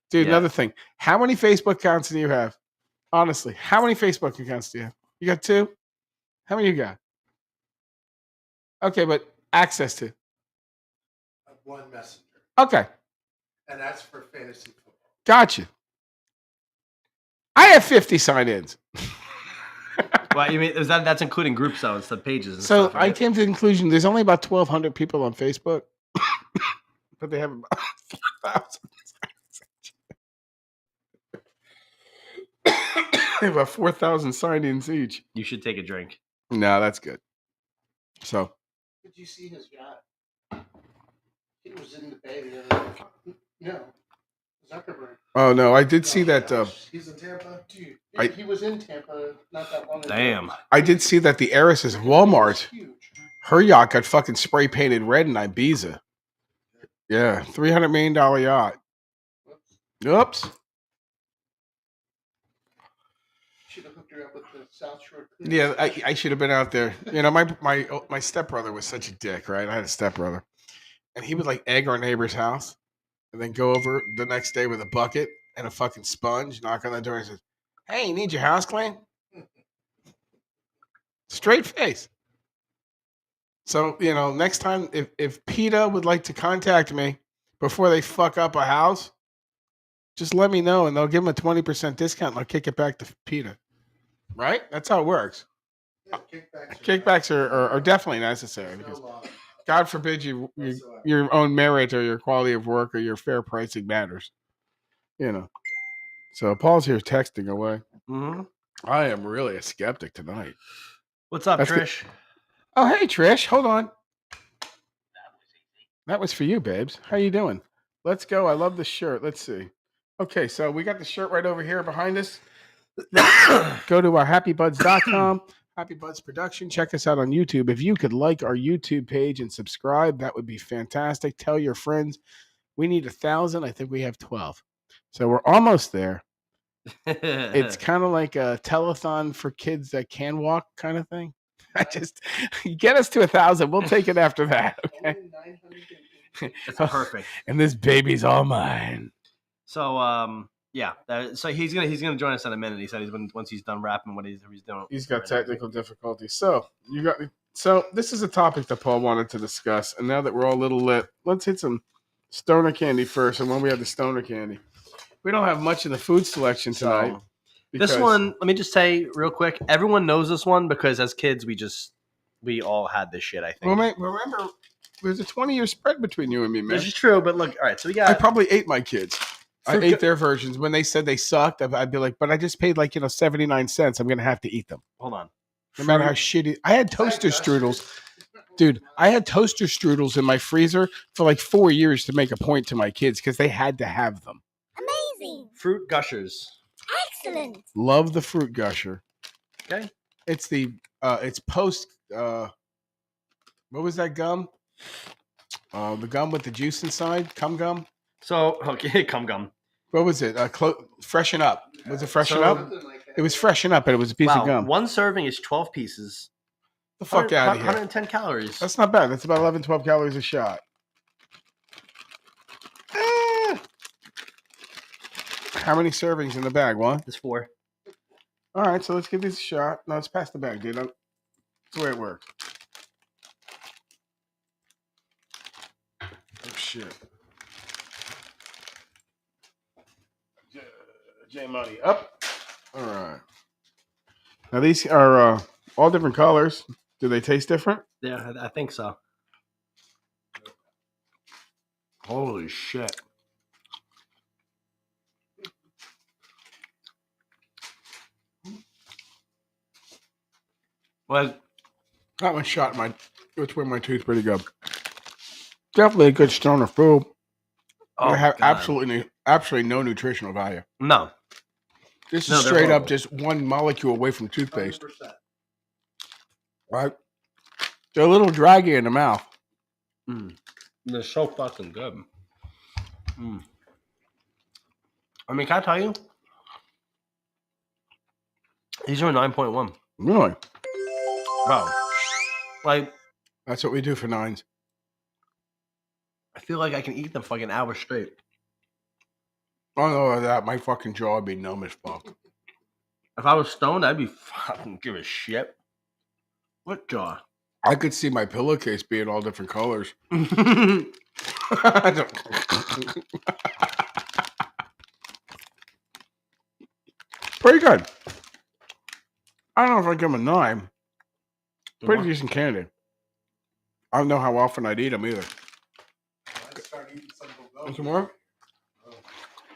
dude. Yeah. Another thing, how many Facebook accounts do you have? Honestly, how many Facebook accounts do you have? You got two? How many you got? Okay, but access to? One messenger. Okay. And that's for fantasy football. Gotcha. I have 50 sign-ins. Well, you mean that's including groups though? It's the pages. And so stuff, right? I came to the conclusion there's only about 1,200 people on Facebook, but they have about 4,000. They have about 4,000 sign-ins each. You should take a drink. No, that's good. So. Did you see his yacht? He was in the bay the other day. No. It Zuckerberg. Oh no, I did see that. He's in Tampa. Dude, I- he was in Tampa not that long ago. Damn. I did see that the heiress of Walmart, Huge. her yacht got fucking spray painted red in Ibiza. Yeah, $300 million yacht. Oops. Should have hooked her up with the South Shore. Yeah, I should have been out there. You know, my stepbrother was such a dick, right? I had a stepbrother, and he would like egg our neighbor's house, and then go over the next day with a bucket and a fucking sponge, knock on the door, and says, "Hey, you need your house cleaned?" Straight face. So you know, next time if PETA would like to contact me before they fuck up a house, just let me know, and they'll give them a 20% discount, and I'll kick it back to PETA. Right? That's how it works. Yeah, Kickbacks are definitely necessary because God forbid your own merit or your quality of work or your fair pricing matters. You know. So Paul's here texting away. Mm-hmm. I am really a skeptic tonight. What's up, That's Trish? Oh, hey Trish, hold on. That was for you, babes. How you doing? Let's go. I love the shirt. Let's see. Okay, so we got the shirt right over here behind us. Go to our happybuds.com, Happy Buds Production. Check us out on YouTube. If you could like our YouTube page and subscribe, that would be fantastic. Tell your friends. We need 1,000. I think we have 12. So we're almost there. It's kind of like a telethon for kids that can walk kind of thing. I just get us to 1,000. We'll take it after that. Okay. That's perfect. And this baby's all mine. So yeah. So he's gonna join us in a minute. He said once he's done rapping what he's doing. He's got technical difficulties. So this is a topic that Paul wanted to discuss. And now that we're all a little lit, let's hit some stoner candy first. And when we have the stoner candy, we don't have much in the food selection tonight. So, this one, let me just say real quick. Everyone knows this one because as kids we all had this shit. I think. Well, mate, remember, there's a 20-year spread between you and me, man. This is true, but look, all right. So we got. I probably ate my kids. I ate their versions. When they said they sucked, I'd be like, but I just paid 79 cents. I'm going to have to eat them. Hold on. No matter how shitty. I had toaster strudels. Dude, I had toaster strudels in my freezer for like 4 years to make a point to my kids because they had to have them. Amazing. Fruit gushers. Excellent. Love the fruit gusher. Okay. It's it's post, what was that gum? The gum with the juice inside? Cum gum? So, okay, cum gum. What was it? Freshen Up. Was it Freshen So- Up? It was Freshen Up, and it was a piece of gum. One serving is 12 pieces. The fuck out of here. 110 calories. That's not bad. That's about 11, 12 calories a shot. How many servings in the bag? One? It's 4. All right, so let's give these a shot. No, let's pass the bag, dude. That's the way it works. Oh, shit. J Money up. All right. Now, these are all different colors. Do they taste different? Yeah, I think so. Holy shit. Well, That one shot between my tooth pretty good. Definitely a good stoner food. oh, They have God. absolutely no nutritional value. No. This No, is they're straight up horrible. just one molecule away from toothpaste. 100%. Right? They're a little draggy in the mouth. They're so fucking good. I mean, can I tell you? These are 9.1. Really? Bro. Like, That's what we do for nines. I feel like I can eat them for like an hour straight. I don't know that. My fucking jaw would be numb as fuck. If I was stoned, I'd be fucking give a shit. What jaw? I could see my pillowcase being all different colors. Pretty good. I don't know if I'd give them a 9. Pretty decent candy. I don't know how often I'd eat them either. I start eating some of Want those. some more?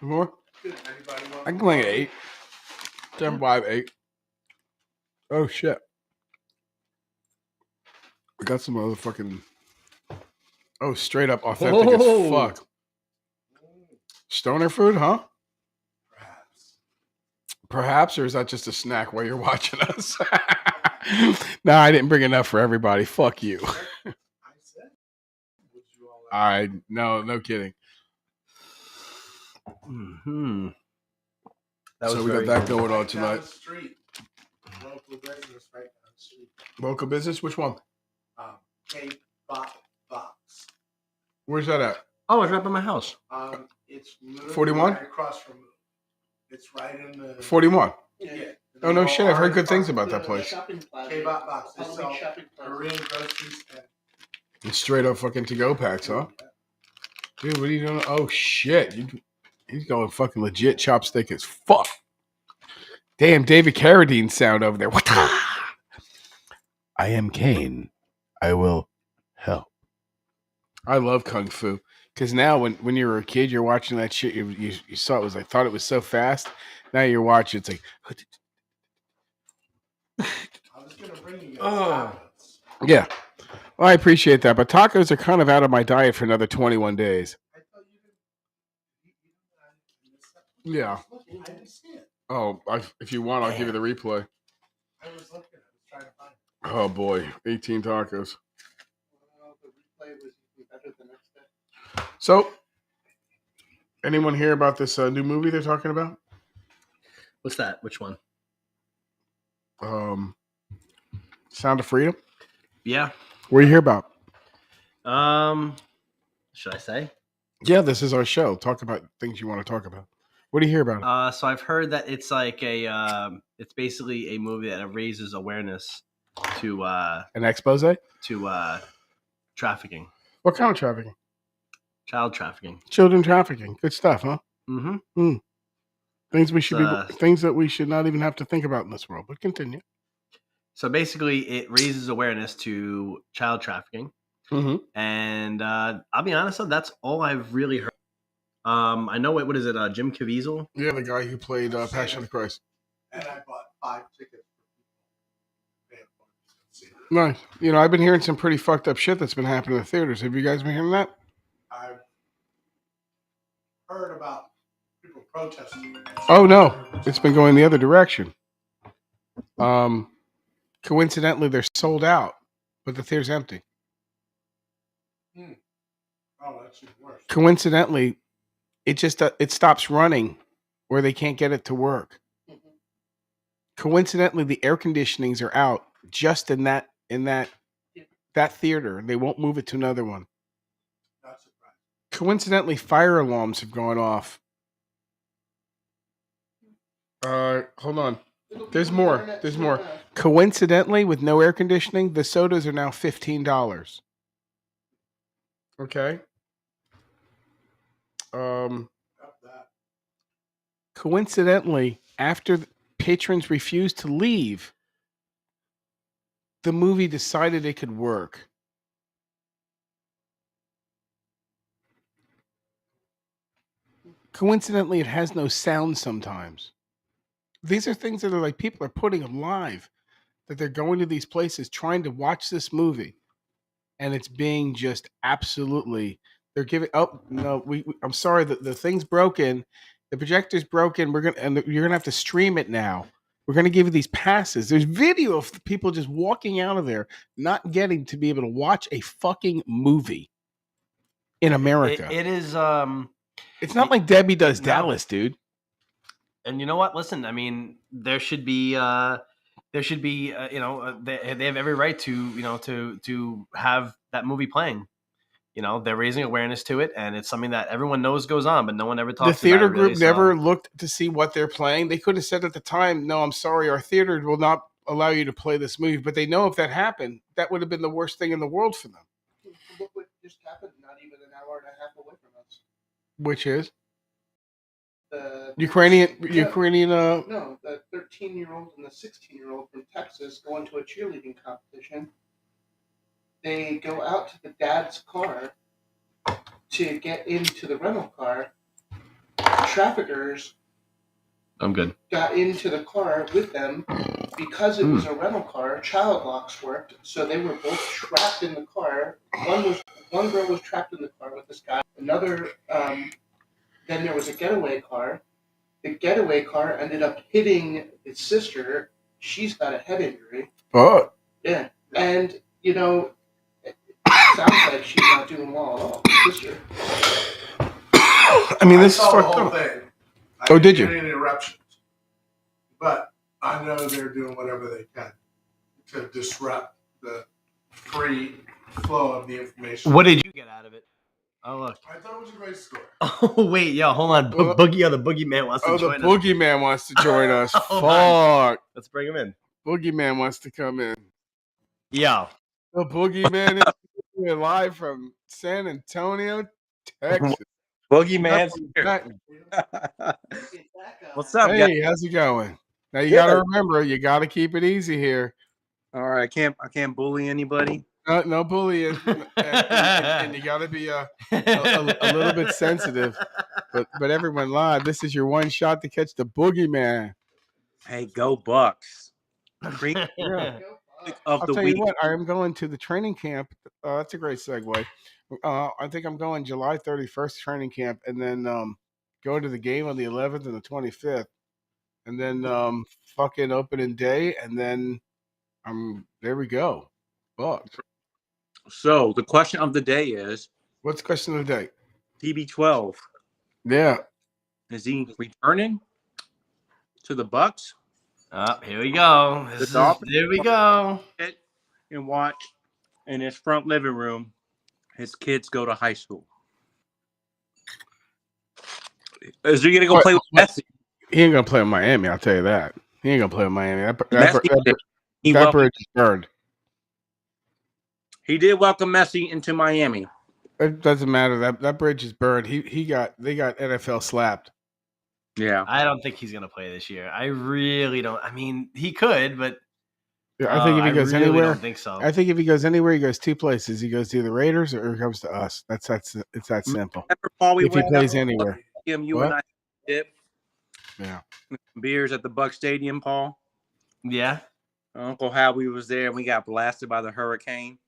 Some more? Anybody want I can play 8. 7, 5, 8. Oh shit. I got some other fucking. Oh, straight up authentic Oh. as fuck. Stoner food, huh? Perhaps. Perhaps, or is that just a snack while you're watching us? No, I didn't bring enough for everybody. Fuck you. I said, would you all like No kidding. Mm-hmm. That So was we got very that good. going on right down tonight. the street? Local business right down the street. Local business, which one? Cape Bop Box. Where's that at? Oh, it's right by my house. It's literally 41? right across from. It's right in the. 41. Yeah. Oh no shit! I've heard good things about about that place. Shopping plaza. Cape Bop Box. They Halloween sell shopping plaza. Korean groceries and. And straight up fucking to-go packs, huh? Dude, what are you doing? Oh shit! He's going fucking legit chopstick as fuck. Damn, David Carradine sound over there. What? I am Kane. I will help. I love kung fu because now when you were a kid, you're watching that shit. You saw it was like thought it was so fast. Now you're watching. It's like. I was gonna bring you guys tacos. Yeah. Well, I appreciate that, but tacos are kind of out of my diet for another 21 days. I thought you didn't. Yeah. I didn't see it. Oh, if you want, I'll give you the replay. I was looking. I was trying to find it. Oh boy, 18 tacos. The replay was even better the next day. So, anyone hear about this new movie they're talking about? What's that? Which one? Sound of Freedom. Yeah. What do you hear about? Should I say? Yeah, this is our show. Talk about things you want to talk about. What do you hear about it? So I've heard that it's like it's basically a movie that raises awareness to An expose? trafficking, What kind of trafficking? child trafficking. Children trafficking. Good stuff, huh? Mm-hmm. Things we should things that we should not even have to think about in this world. But continue. So basically, it raises awareness to child trafficking, and I'll be honest, though, that's all I've really heard. I know what is it? Jim Caviezel? Yeah, the guy who played Passion of the Christ. And I bought 5 tickets for people. Nice. You know, I've been hearing some pretty fucked up shit that's been happening in the theaters. Have you guys been hearing that? I've heard about people protesting. Oh no, it's been going the other direction. Coincidentally, they're sold out, but the theater's empty. Oh, that's even worse. Coincidentally, it just it stops running, or they can't get it to work. Coincidentally, the air conditionings are out just in that theater. They won't move it to another one. Not surprised. Coincidentally, fire alarms have gone off. Hold on. There's more. There's more. Coincidentally, with no air conditioning, the sodas are now $15. Okay. Coincidentally, after patrons refused to leave, the movie decided it could work. Coincidentally, it has no sound sometimes. These are things that are like people are putting them live, that they're going to these places trying to watch this movie, and it's being just absolutely. They're giving. Oh no, I'm sorry. The thing's broken. The projector's broken. You're gonna have to stream it now. We're gonna give you these passes. There's video of people just walking out of there, not getting to be able to watch a fucking movie in America. It is. It's not like Debbie Does Dallas, dude. And you know what? Listen, I mean, there should be, you know, they have every right to, you know, to have that movie playing. You know, they're raising awareness to it, and it's something that everyone knows goes on, but no one ever talks about it. The theater really, group never looked to see what they're playing. They could have said at the time, no, I'm sorry, our theater will not allow you to play this movie. But they know if that happened, that would have been the worst thing in the world for them. Look what just happened not even an hour and a half away from us. Which is? The Ukrainian. No, the 13-year-old and the 16-year-old from Texas going to a cheerleading competition. They go out to the dad's car to get into the rental car. Traffickers got into the car with them because it was a rental car. Child locks worked, so they were both trapped in the car. One girl was trapped in the car with this guy. Another then there was a getaway car. The getaway car ended up hitting his sister. She's got a head injury. Oh, Yeah, and you know, it sounds like she's not doing well at all. His sister. I mean, this is saw the fucked whole up. thing. I Oh, didn't did you? get any interruptions, but I know they're doing whatever they can to disrupt the free flow of the information. What did you get out of it? Oh look. I thought it was a great story. Oh wait, yo, hold on. Well, Boogie, the boogeyman wants to Oh, the join us. boogeyman wants to join us. Hold on. Fuck. Let's bring him in. Boogeyman wants to come in. Yo. The boogeyman is here live from San Antonio, Texas. Boogeyman's here. What's up, guys? Hey, how's it going? Now you got to remember, you got to keep it easy here. All right, I can't bully anybody. No bullying, and you got to be a little bit sensitive. But everyone live, this is your one shot to catch the boogeyman. Hey, go Bucks! Yeah. Of I'll the tell week. you what, I am going to the training camp. That's a great segue. I think I'm going July 31st training camp, and then go to the game on the 11th and the 25th, and then fucking opening day, and then there we go. Bucks. So the question of the day is: What's the question of the day? TB12. Yeah. Is he returning to the Bucks? Here we go. Here we go. And watch in his front living room his kids go to high school. Is he gonna go play with Messi? He ain't gonna play with Miami. I'll tell you that. He ain't gonna play with Miami. That bridge is burned. He did welcome Messi into Miami. It doesn't matter. That bridge is burned. They got NFL slapped. Yeah. I don't think he's gonna play this year. I really don't. I mean, he could, but I think if he goes really anywhere, don't think so. I think if he goes anywhere, he goes two places. He goes to the Raiders or he comes to us. It's that simple. Paul, if he plays anywhere, you what? and I dip. Yeah. Beers at the Buck Stadium, Paul. Yeah. Uncle Howie was there, and we got blasted by the hurricane.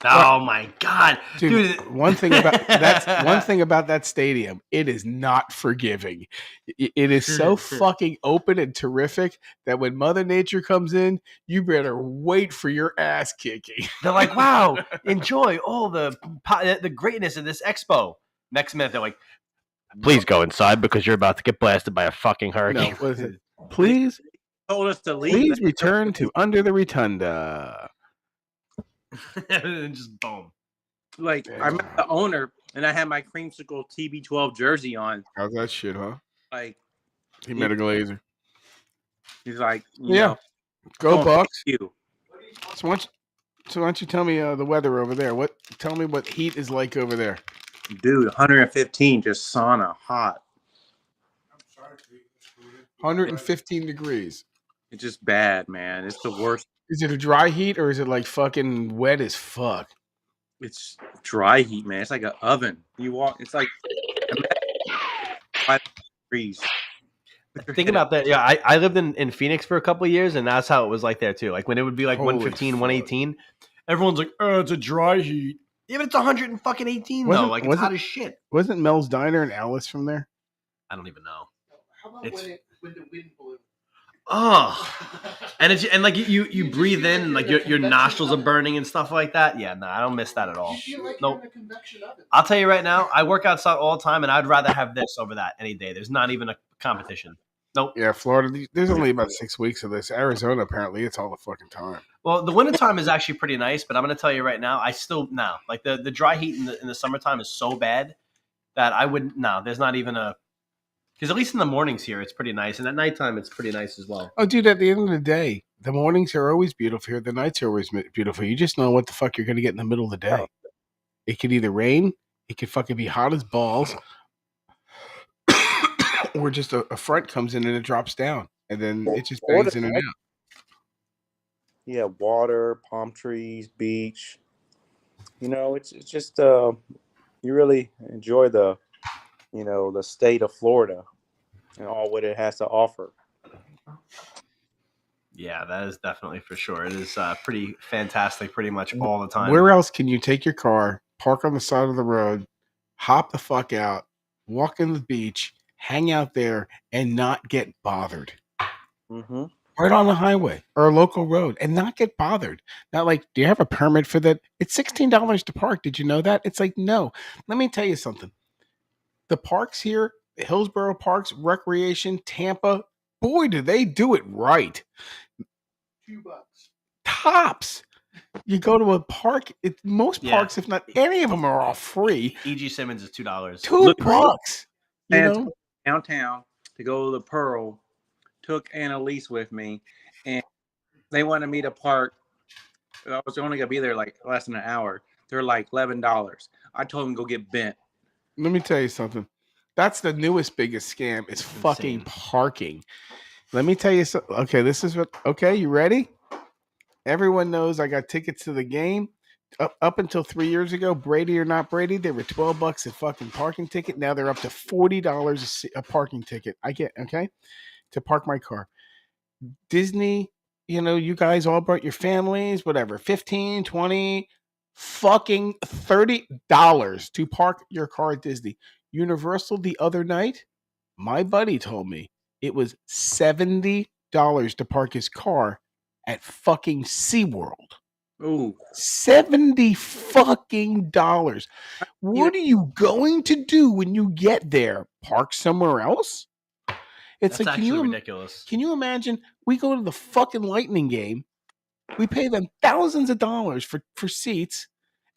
Oh my God, dude! One thing about that stadium, it is not forgiving. It is so fucking open and terrific that when Mother Nature comes in, you better wait for your ass kicking. They're like, "Wow, enjoy all the greatness of this expo." Next minute, they're like, "Please go inside because you're about to get blasted by a fucking hurricane." No, what is it? Please, told us to leave. Please return to under the rotunda. And just boom. Like, I met the owner, and I had my creamsicle TB12 jersey on. How's that shit, huh? Like, he met a Glazer. He's like, yeah, go Bucks. You. So why don't you tell me the weather over there? Tell me what heat is like over there, dude. 115, just sauna, hot. 115 degrees. It's just bad, man. It's the worst. Is it a dry heat or is it like fucking wet as fuck? It's dry heat, man. It's like an oven. You walk, it's like 5 degrees. Think about that. Yeah, I lived in Phoenix for a couple of years, and that's how it was like there too. Like when it would be like 115, 118, everyone's like, "Oh, it's a dry heat." Yeah, but it's 118 though. Like it's hot as shit. Wasn't Mel's Diner and Alice from there? I don't even know. How about when the wind blew? Oh, and like you breathe in, and like your nostrils are burning and stuff like that. Yeah, no, I don't miss that at all. Nope. I'll tell you right now, I work outside all the time, and I'd rather have this over that any day. There's not even a competition. Nope. Yeah, Florida. There's only about 6 weeks of this. Arizona, apparently, it's all the fucking time. Well, the wintertime is actually pretty nice, but I'm going to tell you right now, I still like the dry heat in the summertime is so bad that I wouldn't. No, there's not even a. Because at least in the mornings here, it's pretty nice. And at nighttime, it's pretty nice as well. Oh, dude, at the end of the day, the mornings are always beautiful here. The nights are always beautiful. You just know what the fuck you're going to get in the middle of the day. It could either rain, it could fucking be hot as balls, or just a front comes in and it drops down. And then it just bangs in and out. Yeah, water, palm trees, beach. You know, it's just, you really enjoy the state of Florida and all what it has to offer. Yeah, that is definitely for sure. It is pretty fantastic pretty much all the time. Where else can you take your car, park on the side of the road, hop the fuck out, walk in the beach, hang out there, and not get bothered. Mm-hmm. Right on the highway or a local road and not get bothered. Not like, do you have a permit for that? It's $16 to park. Did you know that? It's like, no. Let me tell you something. The parks here, the Hillsborough Parks, Recreation, Tampa, boy, do they do it right. $2. Tops. You go to a park, most Yeah. parks, if not any of them, are all free. E.G. Simmons is $2. $2. You And know? downtown to go to the Pearl, took Annalise with me, and they wanted me to park. I was only gonna be there like less than an hour. They're like $11. I told them to go get bent. Let me tell you something. That's the newest biggest scam is fucking Insane. parking. Let me tell you something. Okay, this is what. Okay, you ready? Everyone knows I got tickets to the game. Up until 3 years ago, Brady or not Brady, they were $12 a fucking parking ticket. Now they're up to $40 a parking ticket. I get okay to park my car. Disney, you guys all brought your families, whatever, 15, 20, fucking $30 to park your car at Disney. Universal the other night, my buddy told me it was $70 to park his car at fucking SeaWorld. Ooh, 70 fucking dollars. even What are you going to do when you get there? Park somewhere else? It's That's like, actually ridiculous. can you imagine? We go to the fucking Lightning game. We pay them thousands of dollars for seats,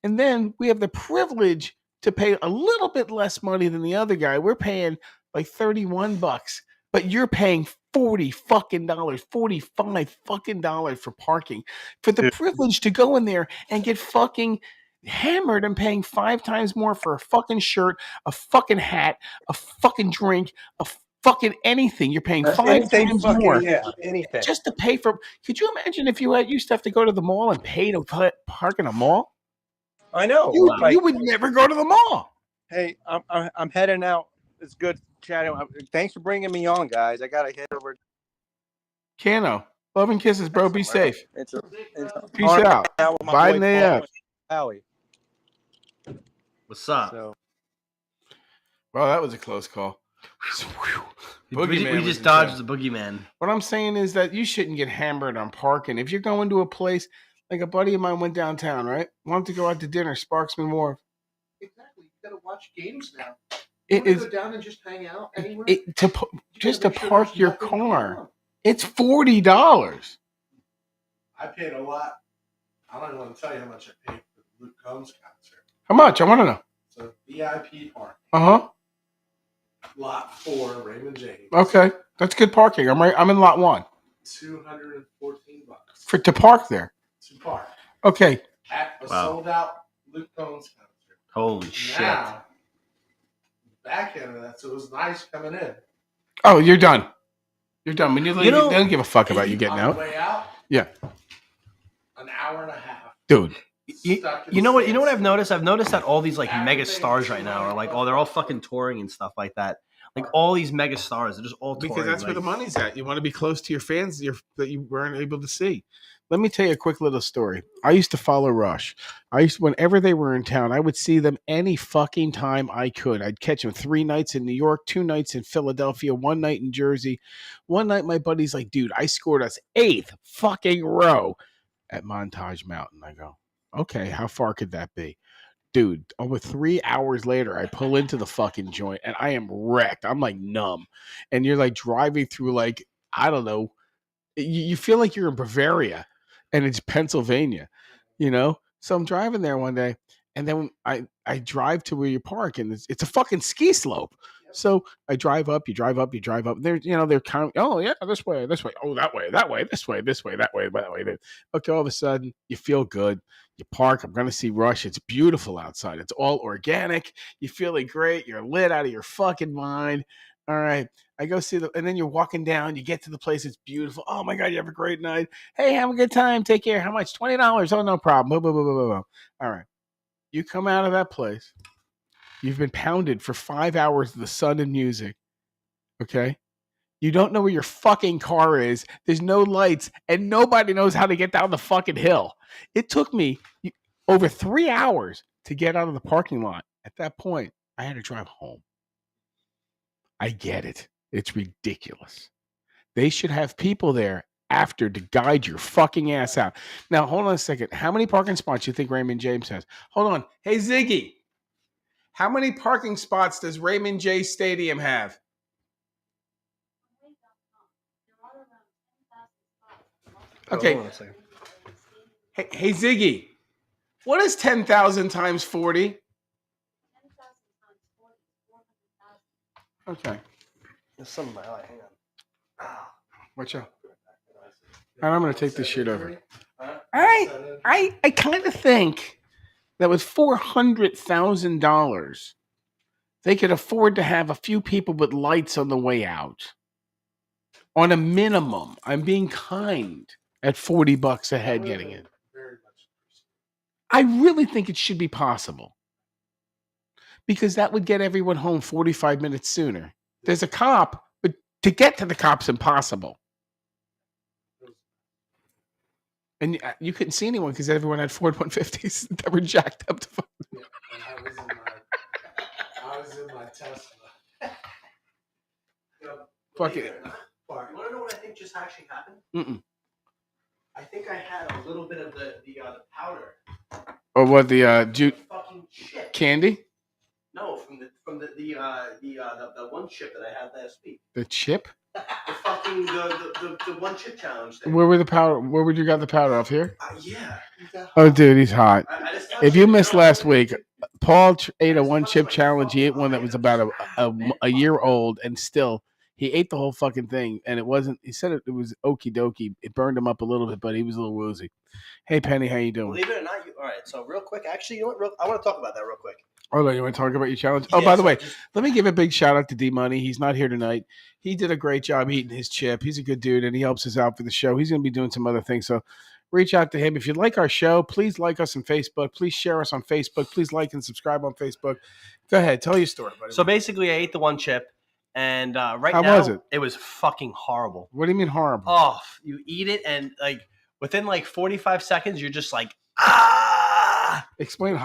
and then we have the privilege to pay a little bit less money than the other guy. We're paying like $31, but you're paying $40 fucking dollars, $45 fucking dollars for parking, for the Dude. privilege to go in there and get fucking hammered and paying 5 times more for a fucking shirt, a fucking hat, a fucking drink, a fucking anything. You're paying 5 anything times fucking more anything. just to pay for. Could you imagine if you used to have to go to the mall and pay to park in a mall? I know. You Like, you would never go to the mall. hey, I'm heading out. It's good chatting. Thanks for bringing me on, guys. I gotta head over. Cano, love and kisses, bro. Be somewhere. safe. It's a Peace honor to out. hang out with my Bye, boy Nay Paul F. and Howie. What's up? So Well, that was a close call. we Boogeyman was just in dodged town. the boogeyman. What I'm saying is that you shouldn't get hammered on parking. If you're going to a place, like a buddy of mine went downtown, right? Wanted to go out to dinner, Sparksman Wharf. Exactly. You gotta watch games now. It You is wanna go down and just hang out anywhere? just to make sure park there's your nothing going car. on. It's $40. I paid a lot. I don't even want to tell you how much I paid for the Luke Combs concert. How much? I want to know. So VIP park, Uh-huh. lot 4, Raymond James. Okay. That's good parking. I'm in lot 1. $214 To park there. to park Okay. at a Wow. sold out Luke Combs concert. Holy shit. Now, back end of that, so it was nice coming in. Oh, you're done. You're done. When you leave, You know- they don't give a fuck about you getting On out. the way out, Yeah. an hour and a half. Dude. stuck in You know what I've standstill. noticed? I've noticed that all these like mega stars right now are like, oh, they're all fucking touring and stuff like that. Like all these mega stars, they're just all touring. Because that's where like- the money's at. You want to be close to your fans that you weren't able to see. Let me tell you a quick little story. I used to follow Rush. Whenever they were in town, I would see them any fucking time I could. I'd catch them 3 nights in New York, 2 nights in Philadelphia, 1 night in Jersey. One night, my buddy's like, dude, I scored us 8th fucking row at Montage Mountain. I go, okay, how far could that be? Dude, over 3 hours later, I pull into the fucking joint and I am wrecked. I'm like numb. And you're like driving through like, I don't know. You feel like you're in Bavaria and it's Pennsylvania, So I'm driving there one day and then I drive to where you park and it's a fucking ski slope. So I drive up, you drive up, you drive up. They're kind of, oh yeah, this way. Oh, that way, this way, that way. Okay, all of a sudden you feel good. You park. I'm going to see Rush. It's beautiful outside. It's all organic. You feeling great. You're lit out of your fucking mind. All right. I go see and then you're walking down. You get to the place. It's beautiful. Oh my God, you have a great night. Hey, have a good time. Take care. How much? $20. Oh, no problem. Boom, boom, boom, boom, boom. All right. You come out of that place. You've been pounded for 5 hours of the sun and music. Okay. You don't know where your fucking car is. There's no lights and nobody knows how to get down the fucking hill. It took me over 3 hours to get out of the parking lot. At that point, I had to drive home. I get it. It's ridiculous. They should have people there after to guide your fucking ass out. Now, hold on a second. How many parking spots do you think Raymond James has? Hold on. Hey, Ziggy. How many parking spots does Raymond J. Stadium have? Okay. Hold on a second. Hey, Ziggy. What is 10,000 times 40? Okay. There's some in my eye. Hang on. Watch out. And I'm going to take this shit over. I kind of think that with $400,000, they could afford to have a few people with lights on the way out. On a minimum, I'm being kind at $40 a head getting in. I really think it should be possible because that would get everyone home 45 minutes sooner. There's a cop, but to get to the cop's impossible. And you couldn't see anyone because everyone had Ford 150s that were jacked up to fuck. Yeah, and I was in my Tesla. Fuck it. You want to know what I think just actually happened? Mm-mm. I think I had a little bit of the powder. Or what, the Fucking chip. candy? No, from the one chip that I had last week. The chip? The fucking the one chip challenge thing. Where would you got the powder off here? Yeah. Oh, dude, he's hot. I just touched If you it. missed last week, Paul ate a one chip challenge. He ate one that was about a year old, and still he ate the whole fucking thing. And it wasn't. He said it was okie dokie. It burned him up a little bit, but he was a little woozy. Hey, Penny, how you doing? Believe it or not, all right. So real quick, actually, you know what? I want to talk about that real quick. Oh, you want to talk about your challenge? Oh, Yeah, by the so way, just- let me give a big shout out to D Money. He's not here tonight. He did a great job eating his chip. He's a good dude, and he helps us out for the show. He's going to be doing some other things. So reach out to him. If you like our show, please like us on Facebook. Please share us on Facebook. Please like and subscribe on Facebook. Go ahead. Tell your story, buddy. So basically, I ate the one chip, and right How now, was it? It was fucking horrible. What do you mean horrible? Oh, you eat it, and like within like 45 seconds, you're just like, ah. Explain.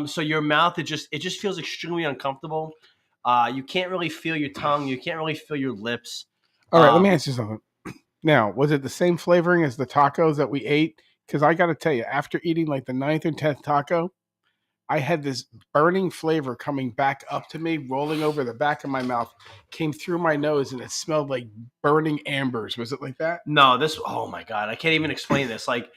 So your mouth, it just feels extremely uncomfortable. You can't really feel your tongue. You can't really feel your lips. All right, let me ask you something. Now, was it the same flavoring as the tacos that we ate? Because I got to tell you, after eating like the 9th or 10th taco, I had this burning flavor coming back up to me, rolling over the back of my mouth, came through my nose, and it smelled like burning ambers. Was it like that? No, oh my God, I can't even explain this. Like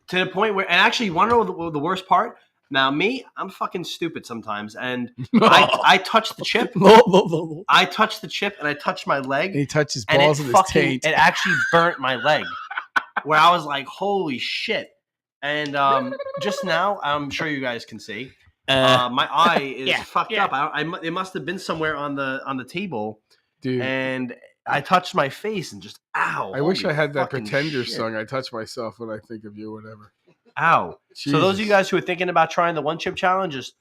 to the point where, and actually, you want to know the worst part? Now, I'm fucking stupid sometimes, and I touched the chip. I touched the chip, and I touched my leg. And he touched his and balls with his taint. It actually burnt my leg, where I was like, "Holy shit!" And just now, I'm sure you guys can see, my eye is fucked up. It must have been somewhere on the table, dude. And I touched my face and just ow. I wish I had that Pretender shit. song. I touch myself when I think of you, whatever. Ow. Jesus. So those of you guys who are thinking about trying the one chip challenge, just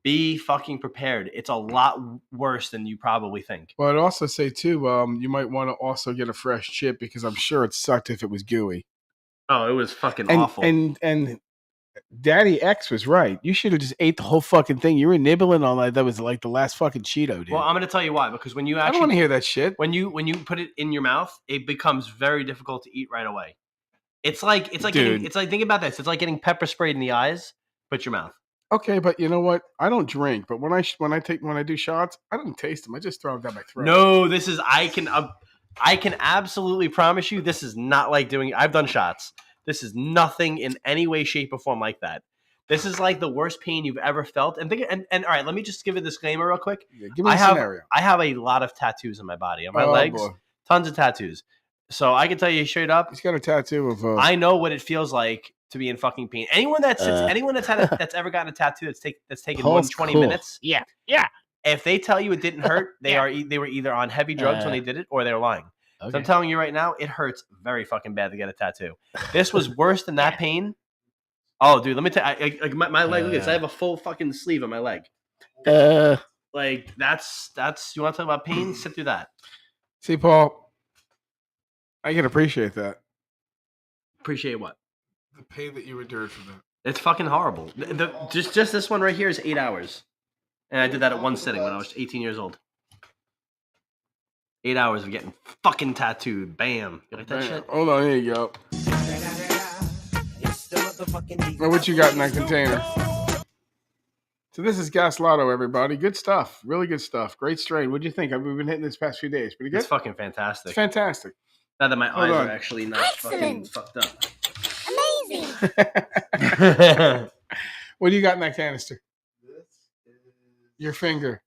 be fucking prepared. It's a lot worse than you probably think. Well, I'd also say too, you might want to also get a fresh chip because I'm sure it sucked if it was gooey. Oh, it was fucking awful. And Daddy X was right. You should have just ate the whole fucking thing. You were nibbling on that. That was like the last fucking Cheeto, dude. Well, I'm going to tell you why. Because when you actually, I don't want to hear that shit. When you put it in your mouth, it becomes very difficult to eat right away. It's like think about this. It's like getting pepper sprayed in the eyes, but your mouth. Okay, but you know what? I don't drink, but when I do shots, I don't taste them. I just throw them down my throat. No, this is I can absolutely promise you this is not like doing. I've done shots. This is nothing in any way, shape, or form like that. This is like the worst pain you've ever felt. And all right, let me just give a disclaimer real quick. Yeah, give me a scenario. I have a lot of tattoos on my body, on my legs, tons of tattoos. So I can tell you straight up, he's got a tattoo of. I know what it feels like to be in fucking pain. Anyone that's that's ever gotten a tattoo that's taken more than 20 minutes. Yeah. If they tell you it didn't hurt, they were either on heavy drugs when they did it, or they're lying. Okay. So I'm telling you right now, it hurts very fucking bad to get a tattoo. This was worse than that pain. Oh, dude, let me tell you, my leg. Look at this. I have a full fucking sleeve on my leg. Like that's. You want to talk about pain? Sit through that. See, Paul. I can appreciate that. Appreciate what? The pain that you endured from that. It's fucking horrible. Just this one right here is 8 hours. And I did that at one sitting when I was 18 years old. 8 hours of getting fucking tattooed. Bam. You like that Bam. shit? Hold on, here you go. Now, what you got in that container? So this is Gas Lotto, everybody. Good stuff. Really good stuff. Great strain. What'd you think? We've been hitting this past few days. Pretty good? It's fucking It's fantastic. fantastic. Now that my Hold eyes on. are actually not fucking Excellent. fucked up. Amazing. What do you got in that canister? This is Your finger.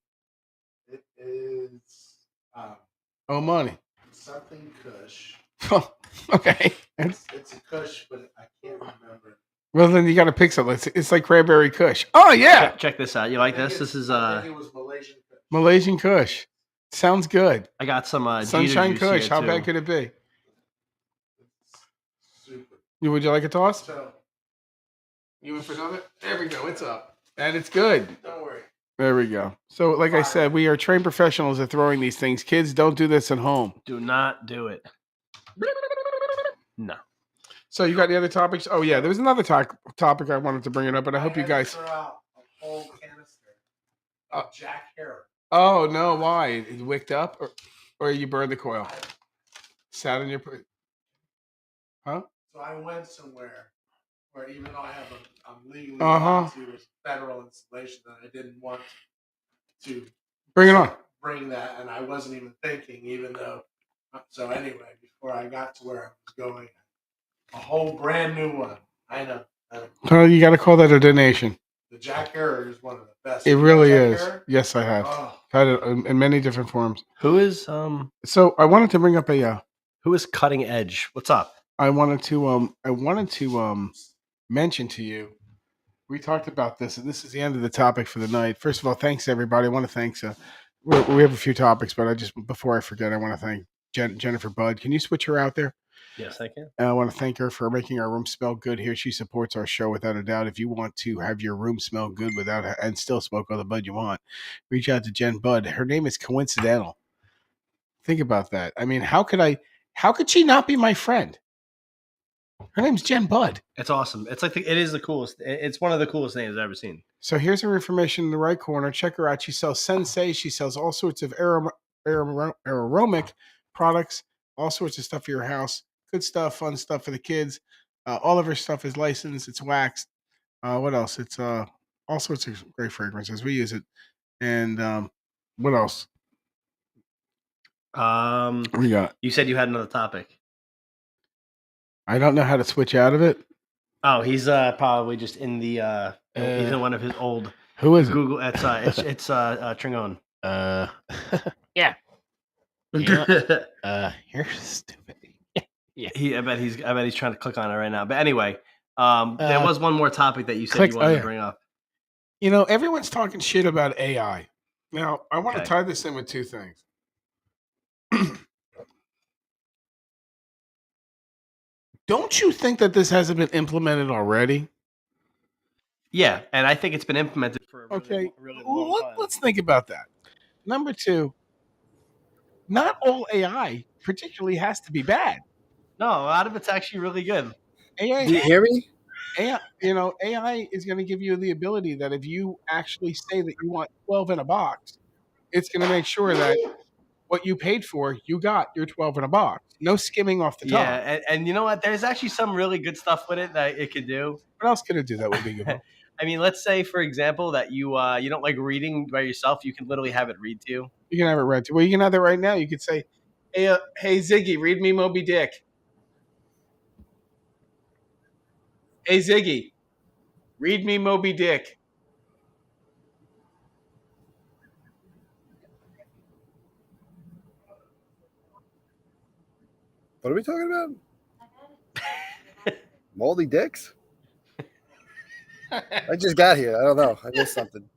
It is Oh, money. something Kush. Oh, okay. It's a Kush, but I can't remember. Well, then you got to pick something. It's like cranberry kush. Oh, yeah. Check this out. You like this? This is I think it was Malaysian Kush. Malaysian kush. Sounds good. I got some Sunshine Jeter juice kush. here, How too. bad could it be? Super. Would you like a toss? So You went for another? There we go. It's up. And it's good. don't worry. There we go. So, like I said, we are trained professionals at throwing these things. Kids, don't do this at home. Do not do it. No. So, you got any other topics? Oh, yeah. There was another topic I wanted to bring it up, but I hope you had guys. to throw out a whole canister of Jack Harrow. Oh, no. Why? It wicked up? Or you burned the coil? Sat in your. Huh? So I went somewhere where even though I'm legally Uh-huh. allowed to, it's federal installation, that I didn't want to Bring it on. bring that, and I wasn't even thinking, even though. So anyway, before I got to where I was going, a whole brand new one. I know. Well, you got to call that a donation. The Jack Harrow is one of the best. It You know really Jack is. Harrow? Yes, I have. Oh, Had it in many different forms. Who is So I wanted to bring up Cutting Edge? What's up? I wanted to mention to you. We talked about this, and this is the end of the topic for the night. First of all, thanks everybody. I want to thank. We have a few topics, but before I forget, I want to thank Jennifer Budd. Can you switch her out there? Yes, I can. And I want to thank her for making our room smell good here. She supports our show without a doubt. If you want to have your room smell good and still smoke all the bud you want, reach out to Jen Budd. Her name is coincidental. Think about that. I mean, how could she not be my friend? Her name's Jen Budd. It's awesome. It's like it is the coolest. It's one of the coolest names I've ever seen. So here's her information in the right corner. Check her out. She sells Sensei. She sells all sorts of aromatic products, all sorts of stuff for your house. Good stuff, fun stuff for the kids. All of her stuff is licensed. It's waxed. What else? It's all sorts of great fragrances. We use it. And what else? What we got? You said you had another topic. I don't know how to switch out of it. Oh, he's probably just in the. He's in one of his old Who is it? Google. It's Tringon. Yeah. You're stupid. I bet he's trying to click on it right now. But anyway, there was one more topic that you said you wanted to bring up. You know, everyone's talking shit about AI. Now, I want to Okay. tie this in with two things. Don't you think that this hasn't been implemented already? Yeah, and I think it's been implemented for a Okay, really long time. let's think about that. Number two, not all AI particularly has to be bad. No, a lot of it's actually really good. AI, Do you hear me? AI is going to give you the ability that if you actually say that you want 12 in a box, it's going to make sure that what you paid for, you got your 12 in a box. No skimming off the top. Yeah, and you know what? There's actually some really good stuff with it that it could do. What else could it do that would be good? I mean, let's say, for example, that you don't like reading by yourself. You can literally have it read to you. You can have it read to. Well, you can have that right now. You could say, hey Ziggy, read me Moby Dick. Hey Ziggy, read me Moby Dick. What are we talking about? Moldy dicks? I just got here. I don't know. I missed something.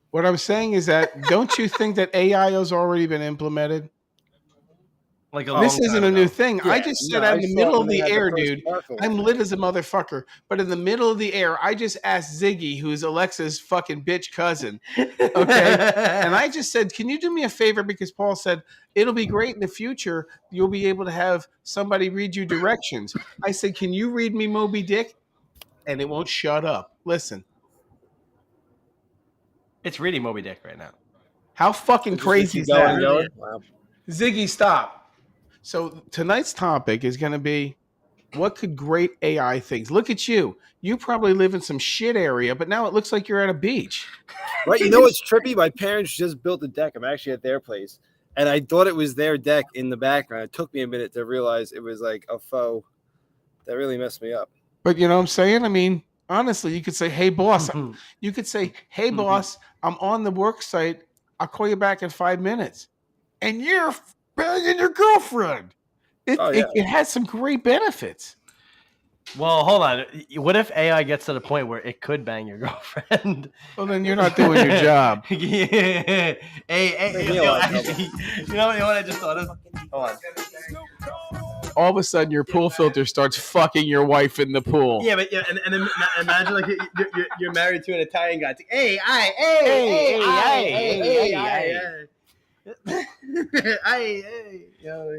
What I'm saying is that don't you think that AI has already been implemented? Like This isn't a new thing. I Yeah, just no, said out I in the saw middle when of they the had the air, first dude. smartphone. I'm lit as a motherfucker. But in the middle of the air, I just asked Ziggy, who's Alexa's fucking bitch cousin. Okay. And I just said, can you do me a favor? Because Paul said, it'll be great in the future. You'll be able to have somebody read you directions. I said, can you read me Moby Dick? And it won't shut up. Listen. It's reading Moby Dick right now. How fucking Just crazy keep is going that? and going. Wow. Ziggy, stop. So tonight's topic is going to be what could great AI things? Look at you. You probably live in some shit area, but now it looks like you're at a beach. Right. You know what's trippy? My parents just built a deck. I'm actually at their place, and I thought it was their deck in the background. It took me a minute to realize it was like a faux. That really messed me up. But you know what I'm saying? I mean, honestly, you could say, "Hey, boss." You could say, "Hey, boss, I'm on the work site. I'll call you back in 5 minutes," and you're banging your girlfriend. Oh, yeah. It has some great benefits. Well, hold on. What if AI gets to the point where it could bang your girlfriend? Well, then you're not doing your job. Yeah. Hey, Me a yo, lot of actually, you know what I just thought of? Hold on. All of a sudden, your pool filter starts fucking your wife in the pool. Yeah, but yeah, and imagine like you're married to an Italian guy. It's like, hey,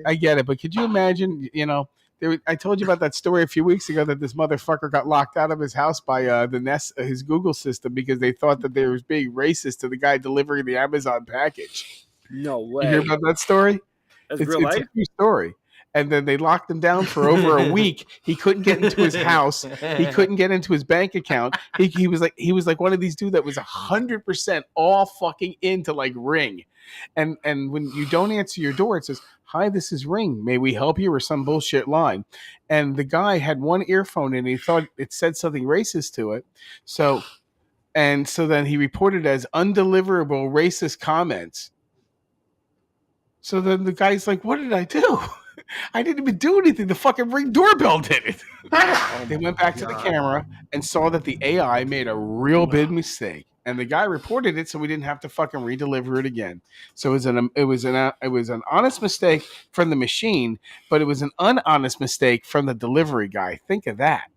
I get it, but could you imagine? You know, I told you about that story a few weeks ago that this motherfucker got locked out of his house by the Nest, his Google system, because they thought that they was being racist to the guy delivering the Amazon package. No way. You hear about that story? That's It's real a life. true story. And then they locked him down for over a week. He couldn't get into his house. He couldn't get into his bank account. He was like one of these dudes that was 100% all fucking into like Ring. And when you don't answer your door, it says, "Hi, this is Ring. May we help you?" or some bullshit line. And the guy had one earphone and he thought it said something racist to it. So then he reported as undeliverable racist comments. So then the guy's like, "What did I do? I didn't even do anything. The fucking Ring doorbell did it." They went back to the camera and saw that the AI made a real big mistake, and the guy reported it, so we didn't have to fucking redeliver it again. So it was an honest mistake from the machine, but it was an unhonest mistake from the delivery guy. Think of that.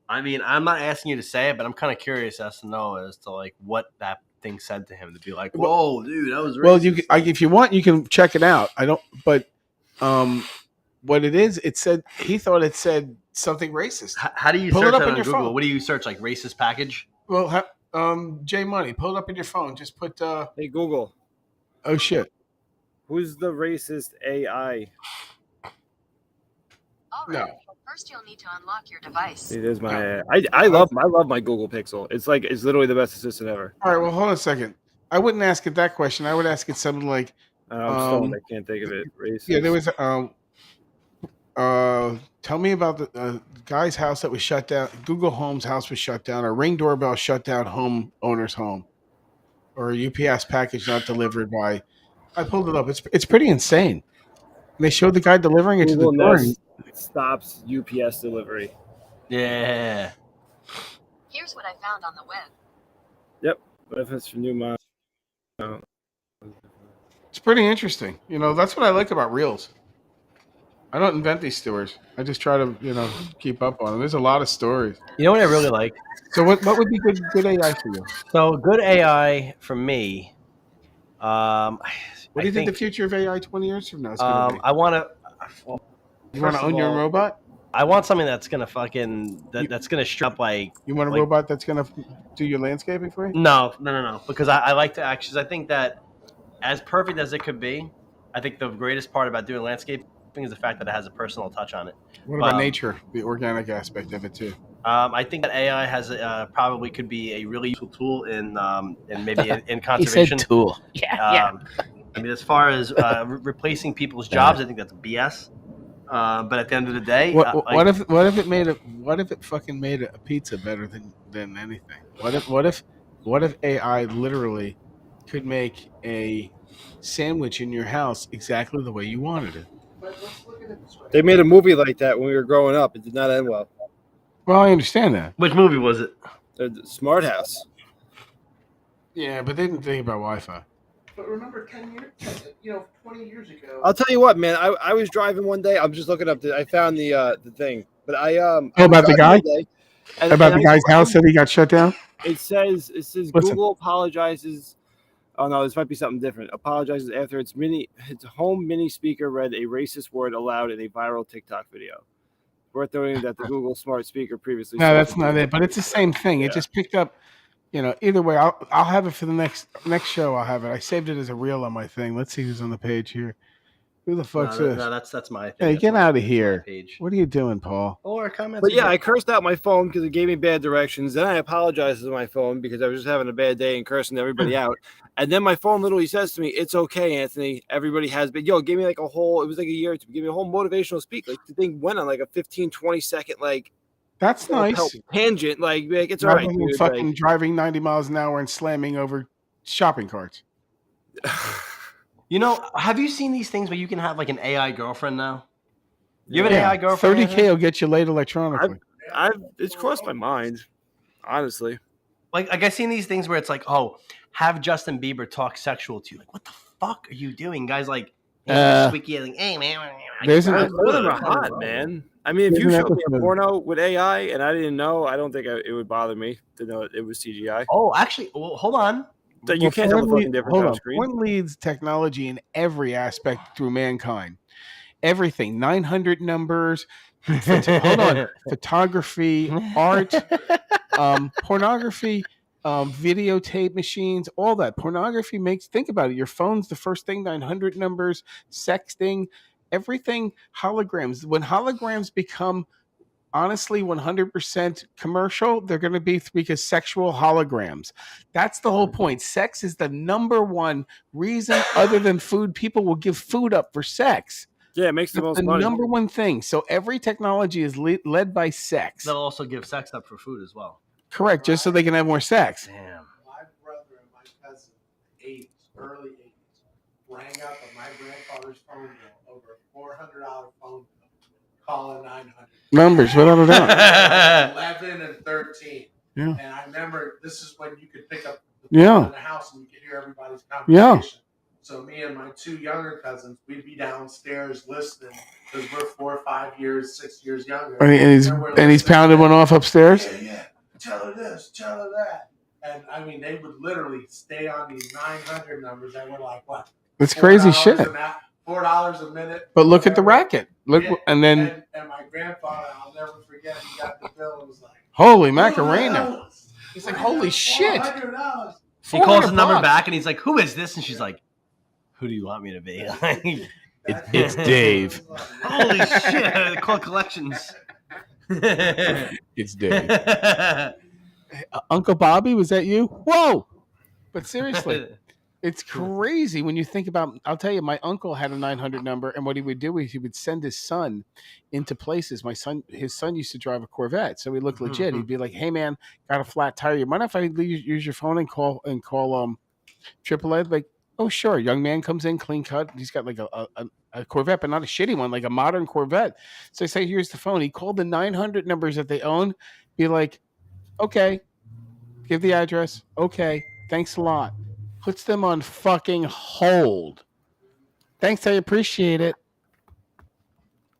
I mean, I'm not asking you to say it, but I'm kind of curious as to know as to like what that thing said to him to be like, "Whoa, dude, that was racist." Well, if you want, you can check it out. I don't, but what it is, it said he thought it said something racist. How do you Pull search it up that on on your Google? phone. What do you search, like racist package? Well, J Money, pull it up in your phone. Just put Hey Google, oh shit. who's the racist AI? No. First, you'll need to unlock your device. It is my. I love my Google Pixel. It's literally the best assistant ever. All right, well, hold on a second. I wouldn't ask it that question. I would ask it something like, I'm stoned. I can't think of it. Racist. yeah, there was tell me about the guy's house that was shut down. Google Home's house was shut down. A Ring doorbell shut down homeowner's home, or a UPS package not delivered by. I pulled it up. It's pretty insane. And they showed the guy delivering it Google to the door. Nest stops UPS delivery. Yeah. Here's what I found on the web. Yep. Benefits for new mom. It's pretty interesting. You know, that's what I like about Reels. I don't invent these stories. I just try to, keep up on them. There's a lot of stories. You know what I really like? So what would be good AI for you? So good AI for me. What do you think the future of AI 20 years from now is going to be? I want to. You want to own your own robot? I want something that's gonna that's gonna strip up like. You want a like, robot that's going to do your landscaping for you? No. Because I like to actually. I think that as perfect as it could be, I think the greatest part about doing landscaping is the fact that it has a personal touch on it. What about nature, the organic aspect of it too? I think that AI has probably could be a really useful tool in maybe in conservation. He said tool. Yeah. I mean, as far as replacing people's jobs, I think that's BS. But at the end of the day, what if it fucking made a pizza better than anything? What if AI literally could make a sandwich in your house exactly the way you wanted it? But let's look at it this way. They made a movie like that when we were growing up. It did not end well. Well, I understand that. Which movie was it? The Smart House. Yeah, but they didn't think about Wi-Fi. But remember, 20 years ago. I'll tell you what, man. I was driving one day. I'm just looking up. I found the thing, but about the guy? About the guy's house that he got shut down? It says Listen. Google apologizes. Oh no, this might be something different. Apologizes after its home mini speaker read a racist word aloud in a viral TikTok video. Worth noting that the Google Smart Speaker previously. No, that's not it. But it's the same thing. It just picked up either way, I'll have it for the next show. I'll have it. I saved it as a reel on my thing. Let's see who's on the page here. Who the fuck's this? No, that's my thing. Hey, That's get my- out of that's my here. page. What are you doing, Paul? Or comments. But yeah, I cursed out my phone because it gave me bad directions. Then I apologized to my phone because I was just having a bad day and cursing everybody out. And then my phone literally says to me, "It's okay, Anthony. Everybody has been." Yo, give me like a whole. It was like a year to give me a whole motivational speak. Like the thing went on like a 15, 20 second like. That's nice. Tangent, like it's all Rather right. than Dude, fucking driving 90 miles an hour and slamming over shopping carts. Have you seen these things where you can have like an AI girlfriend now? You have an Yeah, AI girlfriend? 30K will get you laid electronically. It's crossed my mind, honestly. Like I seen these things where it's like, oh, have Justin Bieber talk sexual to you. Like, what the fuck are you doing, guys? Like, squeaky, like, hey man, Both of them are hot, man. I mean, if you showed me a episode. porno with AI and I didn't know, I don't think it would bother me to know it was CGI. Oh, actually, well, hold on. So you can't tell the fucking difference on screen. Porn leads technology in every aspect through mankind. Everything. 900 numbers. Hold on. Photography, art, pornography, videotape machines, all that. Pornography think about it. Your phone's the first thing, 900 numbers, sexting, everything, holograms. When holograms become honestly 100% commercial, they're going to be because sexual holograms. That's the whole point. Sex is the number one reason other than food people will give food up for sex. Yeah, it makes the most money. Number one thing. So every technology is led by sex. They'll also give sex up for food as well. Correct, just so they can have more sex. Damn. My brother and my cousin, early 80s, rang up on my grandfather's phone bill over a $400 phone bill, calling 900. Numbers, without a doubt. 11 and 13. Yeah. And I remember this is when you could pick up the phone Yeah. in the house and you could hear everybody's conversation. Yeah. So me and my two younger cousins, we'd be downstairs listening because we're 4, 5 years, 6 years younger. And he's pounding one off upstairs. Yeah. Tell her this, tell her that. And I mean, they would literally stay on these 900 numbers that were like, what? That's crazy shit. $4 a minute. But look at the racket. Look, and then and my grandfather, I'll never forget, he got the bill and was like, holy Macarena. He's like, holy shit. He calls the number back and he's like, who is this? And she's like, who do you want me to be? It's Dave. Holy shit. They call collections. It's Dave. Uncle Bobby, was that you? Whoa! But seriously, it's crazy when you think about. I'll tell you, my uncle had a 900 number, and what he would do is he would send his son into places. His son used to drive a Corvette, so he looked legit. He'd be like, "Hey man, got a flat tire. You mind if I use your phone and call AAA?" Like, oh sure. Young man comes in, clean cut. He's got like a Corvette, but not a shitty one, like a modern Corvette. So I say, here's the phone. He called the 900 numbers that they own. Be like, okay, give the address. Okay, thanks a lot. Puts them on fucking hold. Thanks, I appreciate it.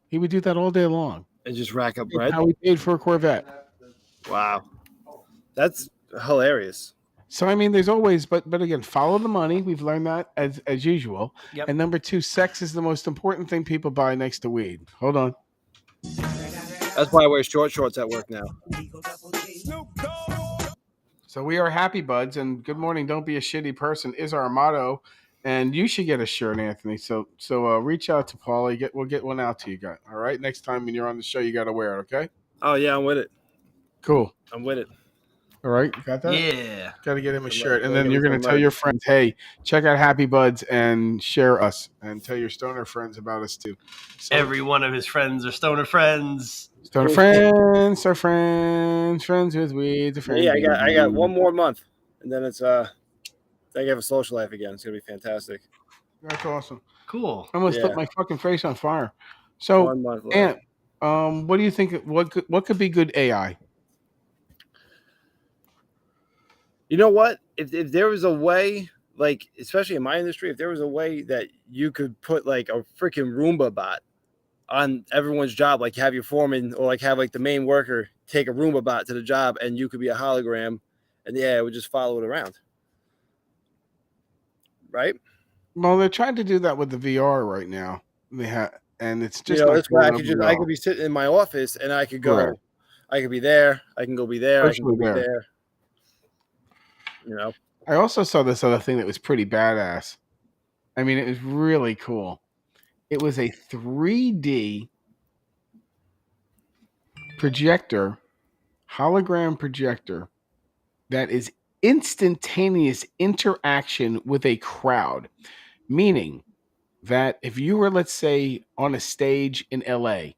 He would do that all day long. And just rack up bread? How he paid for a Corvette. Wow. That's hilarious. So, I mean, there's always, but again, follow the money. We've learned that as usual. Yep. And number 2, sex is the most important thing people buy next to weed. Hold on. That's why I wear short shorts at work now. So we are happy buds, and good morning. Don't be a shitty person is our motto, and you should get a shirt, Anthony. So reach out to Paulie. We'll get one out to you guys. All right. Next time when you're on the show, you got to wear it. Okay. Oh yeah, I'm with it. Cool. I'm with it. All right. You got that? Yeah. Got to get him a shirt, and then you're going to tell your friends, hey, check out Happy Buds and share us, and tell your stoner friends about us too. So, every one of his friends are stoner friends. Stoner friends are friends with weeds. Yeah, I got one more month, and then it's I have a social life again. It's gonna be fantastic. That's awesome. Cool. I almost lit my fucking face on fire. So, 1 month left. Ant, what do you think? What could be good AI? You know what? If there was a way, like especially in my industry, if there was a way that you could put like a freaking Roomba bot on everyone's job, like have your foreman or like have like the main worker take a Roomba bot to the job, and you could be a hologram, and it would just follow it around, right? Well, they're trying to do that with the VR right now. And it's just that's why I could be sitting in my office and I could go, Correct. I could be there, I can go be there, I can go be there. You know, I also saw this other thing that was pretty badass. I mean, it was really cool. It was a 3D projector, hologram projector that is instantaneous interaction with a crowd. Meaning that if you were, let's say, on a stage in LA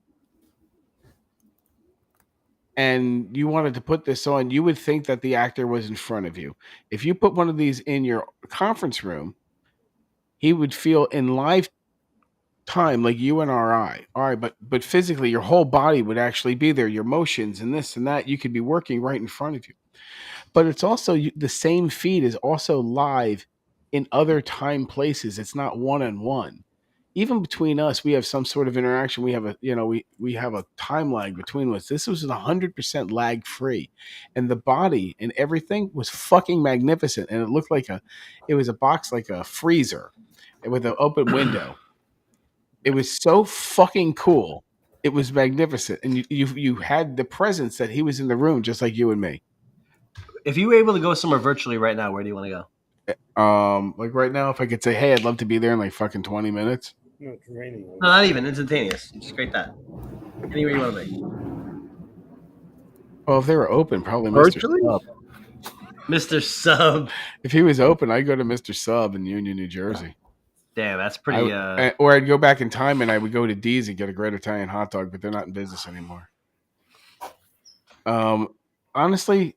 and you wanted to put this on, you would think that the actor was in front of you. If you put one of these in your conference room, he would feel in live time like you and our eye. All right, but physically your whole body would actually be there, your motions and this and that, you could be working right in front of you. But it's also the same feed is also live in other time places. It's not one on one. Even between us, we have some sort of interaction. We have we have a time lag between us. This was 100% lag free, and the body and everything was fucking magnificent. And it looked like it was a box like a freezer with an open window. It was so fucking cool. It was magnificent, and you had the presence that he was in the room, just like you and me. If you were able to go somewhere virtually right now, where do you want to go? Like right now, if I could say, "Hey, I'd love to be there in like fucking 20 minutes." no, it's raining. No, not even instantaneous. Just create that. Anywhere you want to be. Well, if they were open, probably Mr. Virtually? Sub. Mr. Sub. If he was open, I'd go to Mr. Sub in Union, New Jersey. Damn, that's pretty. Or I'd go back in time and I would go to D's and get a great Italian hot dog, but they're not in business anymore. Honestly,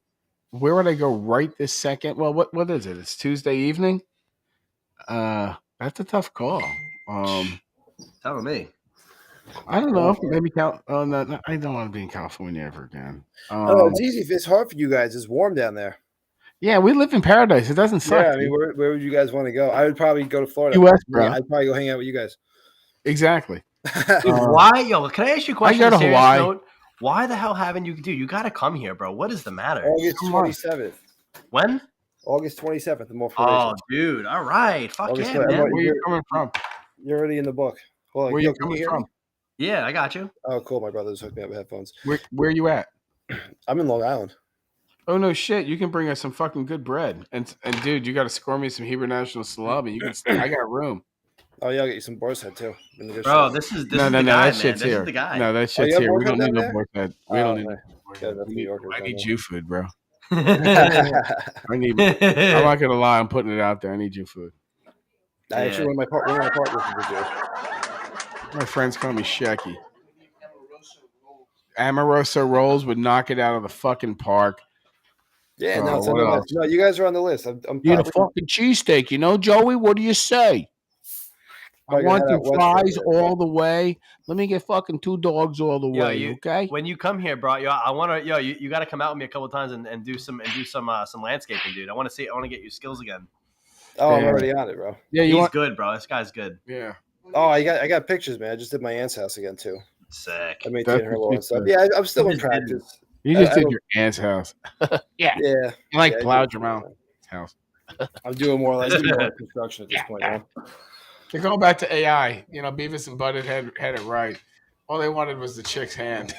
where would I go right this second? Well, what is it? It's Tuesday evening. That's a tough call. Tell me. I don't know. Maybe no, I don't want to be in California ever again. Oh, it's easy. If it's hard for you guys, it's warm down there. Yeah, we live in paradise. It doesn't suck. Yeah, I mean, where would you guys want to go? I would probably go to Florida. U.S., bro. I'd probably go hang out with you guys. Exactly. Dude, why? Yo, can I ask you a question? I go to Hawaii. Note? Why the hell haven't you? Dude, you got to come here, bro. What is the matter? August 27th. When? August 27th. I'm off. Oh, dude. All right. Fuck August yeah, 20th. man. Where are you coming from? You're already in the book. Well, Where are you coming from? Yeah, I got you. Oh, cool. My brother's hooked me up with headphones. Where are you at? I'm in Long Island. Oh no shit! You can bring us some fucking good bread, and dude, you got to score me some Hebrew National salami. You can. I got room. Oh yeah, I'll get you some boar's head too. Bro, this is the guy, that man. shit's This here. is the guy. No, that shit's here. We don't need no there? boar's head. We don't need. I need Jew food, bro. I'm not gonna lie. I'm putting it out there. I need Jew food. Actually, one of my partners is a Jew. My friends call me Shecky. Amoroso rolls would knock it out of the fucking park. Yeah, no, it's on the list. No, you guys are on the list. I'm Need a fucking cheesesteak, Joey? What do you say? I want the fries all the way. Let me get fucking 2 dogs all the way, okay? When you come here, bro, I want to. You got to come out with me a couple times and do some landscaping, dude. I want to get your skills again. Oh, I'm already on it, bro. Yeah, he's good, bro. This guy's good. Yeah. Oh, I got pictures, man. I just did my aunt's house again too. Sick. I maintain her little and stuff. Yeah, I'm still in practice. You just did your aunt's house. Yeah. Yeah. You plowed your mom's house. I'm doing more like construction at this point now. They're going back to AI. Beavis and Butthead had it right. All they wanted was the chick's hand.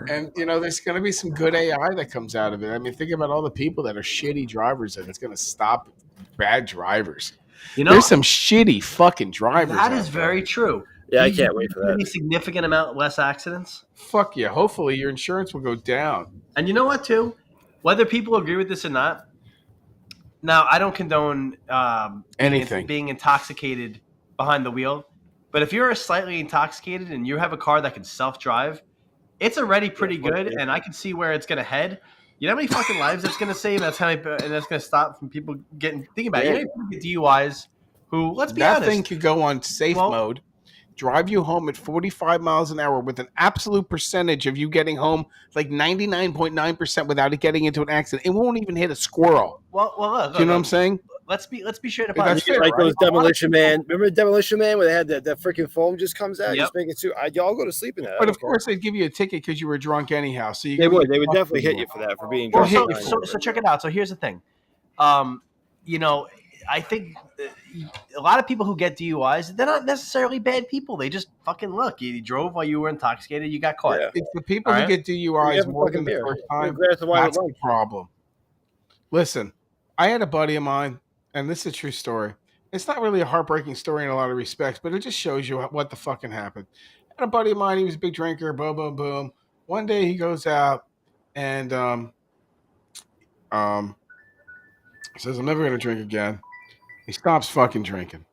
And, there's going to be some good AI that comes out of it. I mean, think about all the people that are shitty drivers and it's going to stop bad drivers. There's some shitty fucking drivers. That is very true. Yeah, I can't wait for that. A significant amount less accidents. Fuck yeah. Hopefully your insurance will go down. And you know what, too? Whether people agree with this or not, now I don't condone anything being intoxicated behind the wheel. But if you're slightly intoxicated and you have a car that can self-drive, it's already pretty good, and I can see where it's going to head. You know how many fucking lives that's going to save? And that's going to stop from people getting. Think about it. You know, people get DUIs. Who? Let's be honest. That thing could go on safe mode, drive you home at 45 miles an hour with an absolute percentage of you getting home like 99.9% without it getting into an accident. It won't even hit a squirrel. Well, look, do you know what I'm saying? Let's be straight up. That's fair, like those Demolition Man. Remember Demolition Man where they had that freaking foam just comes out? Just make it too. Y'all go to sleep in that. But of course, they'd give you a ticket because you were drunk anyhow. So they would definitely hit you for that for being drunk. So check it out. So here's the thing. I think a lot of people who get DUIs, they're not necessarily bad people. They just fucking look. You drove while you were intoxicated. You got caught. Yeah. It's the people who get DUIs more than the first time. That's the problem. Listen, I had a buddy of mine, and this is a true story. It's not really a heartbreaking story in a lot of respects, but it just shows you what the fucking happened. I had a buddy of mine. He was a big drinker. Boom, boom, boom. One day he goes out and um says, "I'm never gonna drink again." He stops fucking drinking.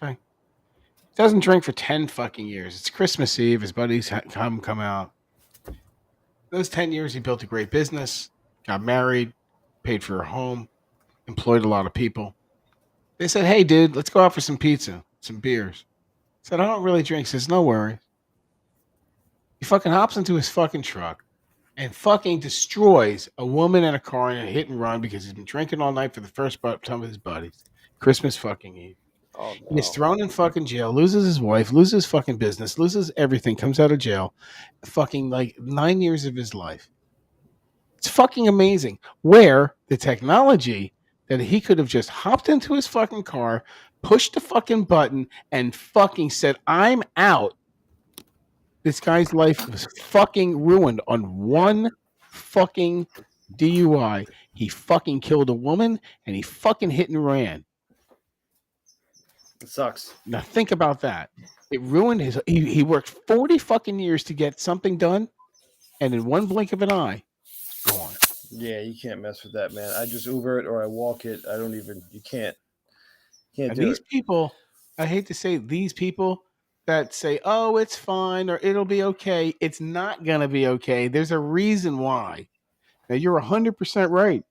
Okay. He doesn't drink for 10 fucking years. It's Christmas Eve. His buddies come out. Those 10 years, he built a great business, got married, paid for a home, employed a lot of people. They said, "Hey, dude, let's go out for some pizza, some beers." He said, "I don't really drink." He says, "No worries." He fucking hops into his fucking truck and fucking destroys a woman and a car in a hit and run because he's been drinking all night for the first time with his buddies. Christmas fucking Eve. Oh He gets no. thrown in fucking jail, loses his wife, loses his fucking business, loses everything, comes out of jail, fucking like 9 years of his life. It's fucking amazing. Where the technology that he could have just hopped into his fucking car, pushed the fucking button, and fucking said, "I'm out." This guy's life was fucking ruined on one fucking DUI. He fucking killed a woman and he fucking hit and ran. It sucks. Now think about that. It ruined his. He worked 40 fucking years to get something done, and in one blink of an eye, it's gone. Yeah, you can't mess with that, man. I just Uber it or I walk it. I don't even. You can't. Can't And do these it. people, I hate to say, these people that say, "Oh, it's fine" or "It'll be okay," it's not gonna be okay. There's a reason why. Now you're 100% right.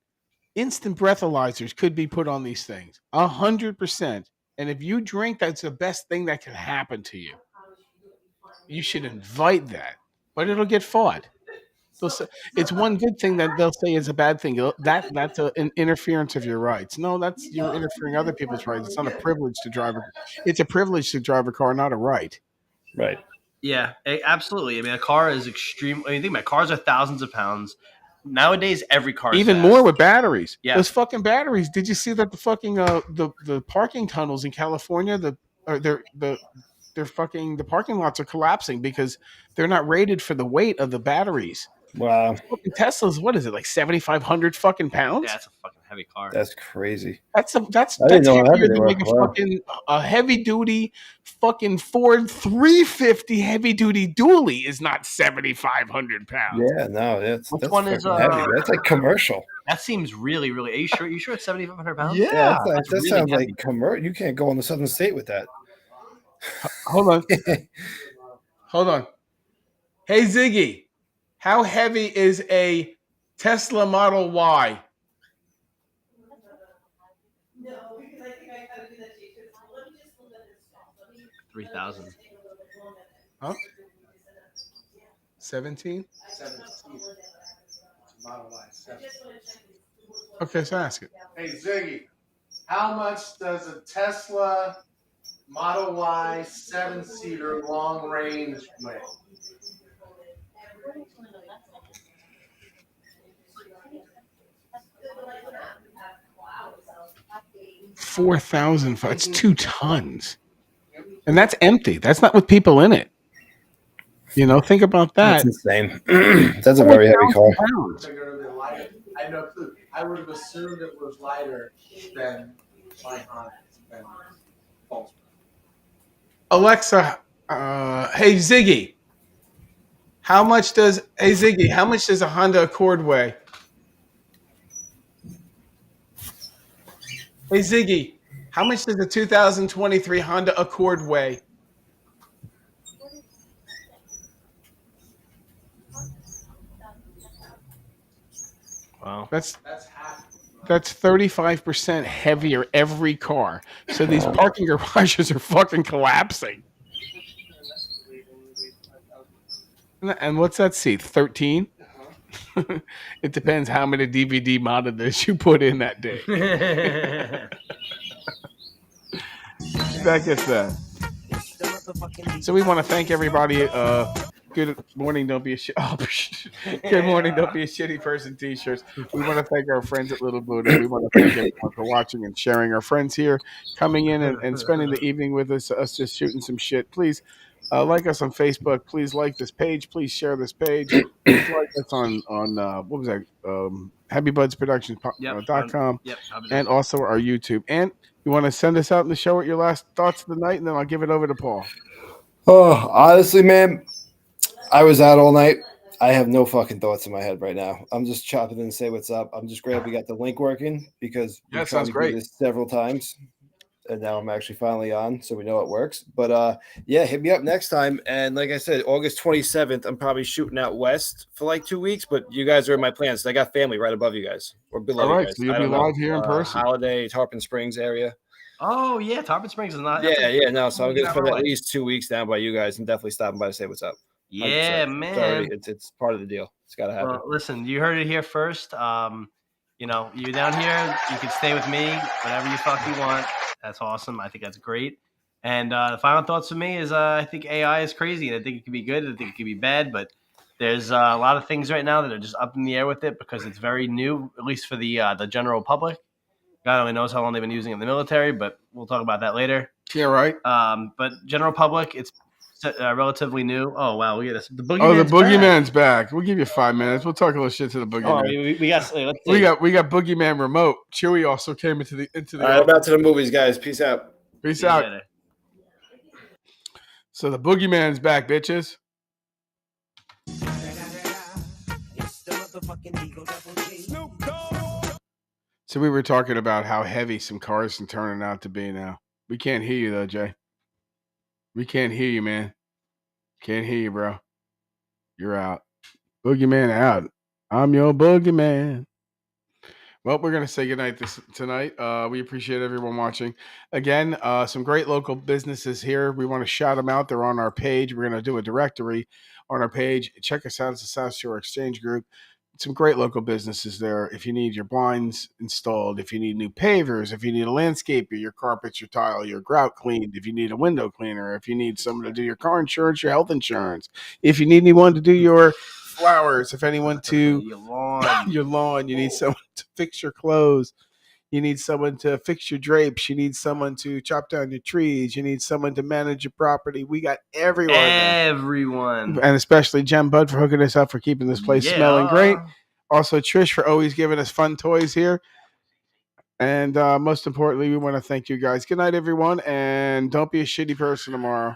Instant breathalyzers could be put on these things. 100%. And if you drink, that's the best thing that can happen to you. You should invite that, but it'll get fought. It's one good thing that they'll say is a bad thing. That's an interference of your rights. No, that's you're interfering other people's rights. It's not a privilege to drive. It's a privilege to drive a car, not a right. Right. Yeah, absolutely. I mean, a car is extreme. I mean, think about it, cars are thousands of pounds. Nowadays, every car is Even fast. more with batteries. Yeah. Those fucking batteries. Did you see that the fucking the parking tunnels in California, the parking lots are collapsing because they're not rated for the weight of the batteries. Wow. Fucking Tesla's, what is it, like 7,500 fucking pounds? Yeah, it's a fucking heavy car. That's crazy. That's I didn't know how heavier heavy they than were. like Wow. a heavy duty fucking Ford 350 heavy duty dually is not 7,500 pounds. Yeah, no, that's Which that's one is, fucking heavy. That's like commercial. That seems really, really. Are you sure? You sure it's 7,500 pounds? Yeah. That really sounds heavy. like commercial. You can't go on the Southern State with that. Hold on. Hold on. Hey Ziggy, how heavy is a Tesla Model Y? No, because I think I gotta do that to you too. Let me just look at this stuff. Let me 3,000. Huh? 17? 17. Model Y, 17. Okay, so ask it. Hey Ziggy, how much does a Tesla Model Y 7-seater long range weigh? $4,000. It's 2 tons. And that's empty. That's not with people in it. You know, think about that. That's insane. That's a very heavy car. 4,000 pounds. I had no clue. I would have assumed it was lighter than my Honda. Than Volkswagen. Alexa, hey Ziggy, how much does a Honda Accord weigh? Hey Ziggy, how much does a 2023 Honda Accord weigh? Wow. That's half. That's 35% heavier every car. So these parking garages are fucking collapsing. And what's that seat? 13? It depends how many DVD monitors you put in that day. That gets that. So we want to thank everybody. Good morning, don't be a shit. Oh, good morning, don't be a shitty person. T-shirts. We want to thank our friends at Little Buddha. We want to thank everyone for watching and sharing. Our friends here coming in and spending the evening with us just shooting some shit. Please like us on Facebook. Please like this page. Please share this page. Please like us on what was that? happybudsproductions.com, Yep. and also our YouTube. And you want to send us out in the show with your last thoughts of the night, and then I'll give it over to Paul. Oh, honestly, man, I was out all night. I have no fucking thoughts in my head right now. I'm just chopping in to say what's up. I'm just glad we got the link working because we Yeah, tried sounds to great. do this several times. And now I'm actually finally on, so we know it works. But yeah, hit me up next time. And like I said, August 27th, I'm probably shooting out west for like 2 weeks. But you guys are in my plans. I got family right above you guys or below All right, you guys. so you'll I be don't know. live here in person. Holiday, Tarpon Springs area. Oh yeah, Tarpon Springs is not. Yeah. No, so I'm Get gonna out spend of at our way. least 2 weeks down by you guys and definitely stopping by to say what's up. 100%. Yeah, It's man. already it's part of the deal. It's got to happen. Well, listen, you heard it here first. You're down here. You can stay with me whenever you fuck you want. That's awesome. I think that's great. And the final thoughts for me is I think AI is crazy, and I think it could be good. I think it could be bad, but there's a lot of things right now that are just up in the air with it because it's very new, at least for the general public. God only knows how long they've been using it in the military, but we'll talk about that later. Yeah, right. But general public, it's relatively new. Oh wow, look at this. The boogeyman's Oh, the back. boogeyman's back. We'll give you 5 minutes. We'll talk a little shit to the Oh, boogeyman. we got. Let's see. We got boogeyman remote. Chewy also came into the All right, about to the movies, guys. Peace out. Peace See you out. later. So the boogeyman's back, bitches. So we were talking about how heavy some cars are turning out to be now. We can't hear you though, Jay. We can't hear you, man. Can't hear you, bro. You're out. Boogeyman out. I'm your boogeyman. Well, we're going to say goodnight tonight. We appreciate everyone watching. Again, some great local businesses here. We want to shout them out. They're on our page. We're going to do a directory on our page. Check us out as the South Shore Exchange Group. Some great local businesses there. If you need your blinds installed, if you need new pavers, if you need a landscaper, your carpets, your tile, your grout cleaned, if you need a window cleaner, if you need someone to do your car insurance, your health insurance, if you need anyone to do your flowers, if anyone to your lawn, you need someone to fix your clothes, you need someone to fix your drapes, you need someone to chop down your trees, you need someone to manage your property. We got everyone there. Everyone. And especially Jem Bud for hooking us up, for keeping this place smelling great. Also Trish for always giving us fun toys here. And most importantly, we want to thank you guys. Good night, everyone, and don't be a shitty person tomorrow.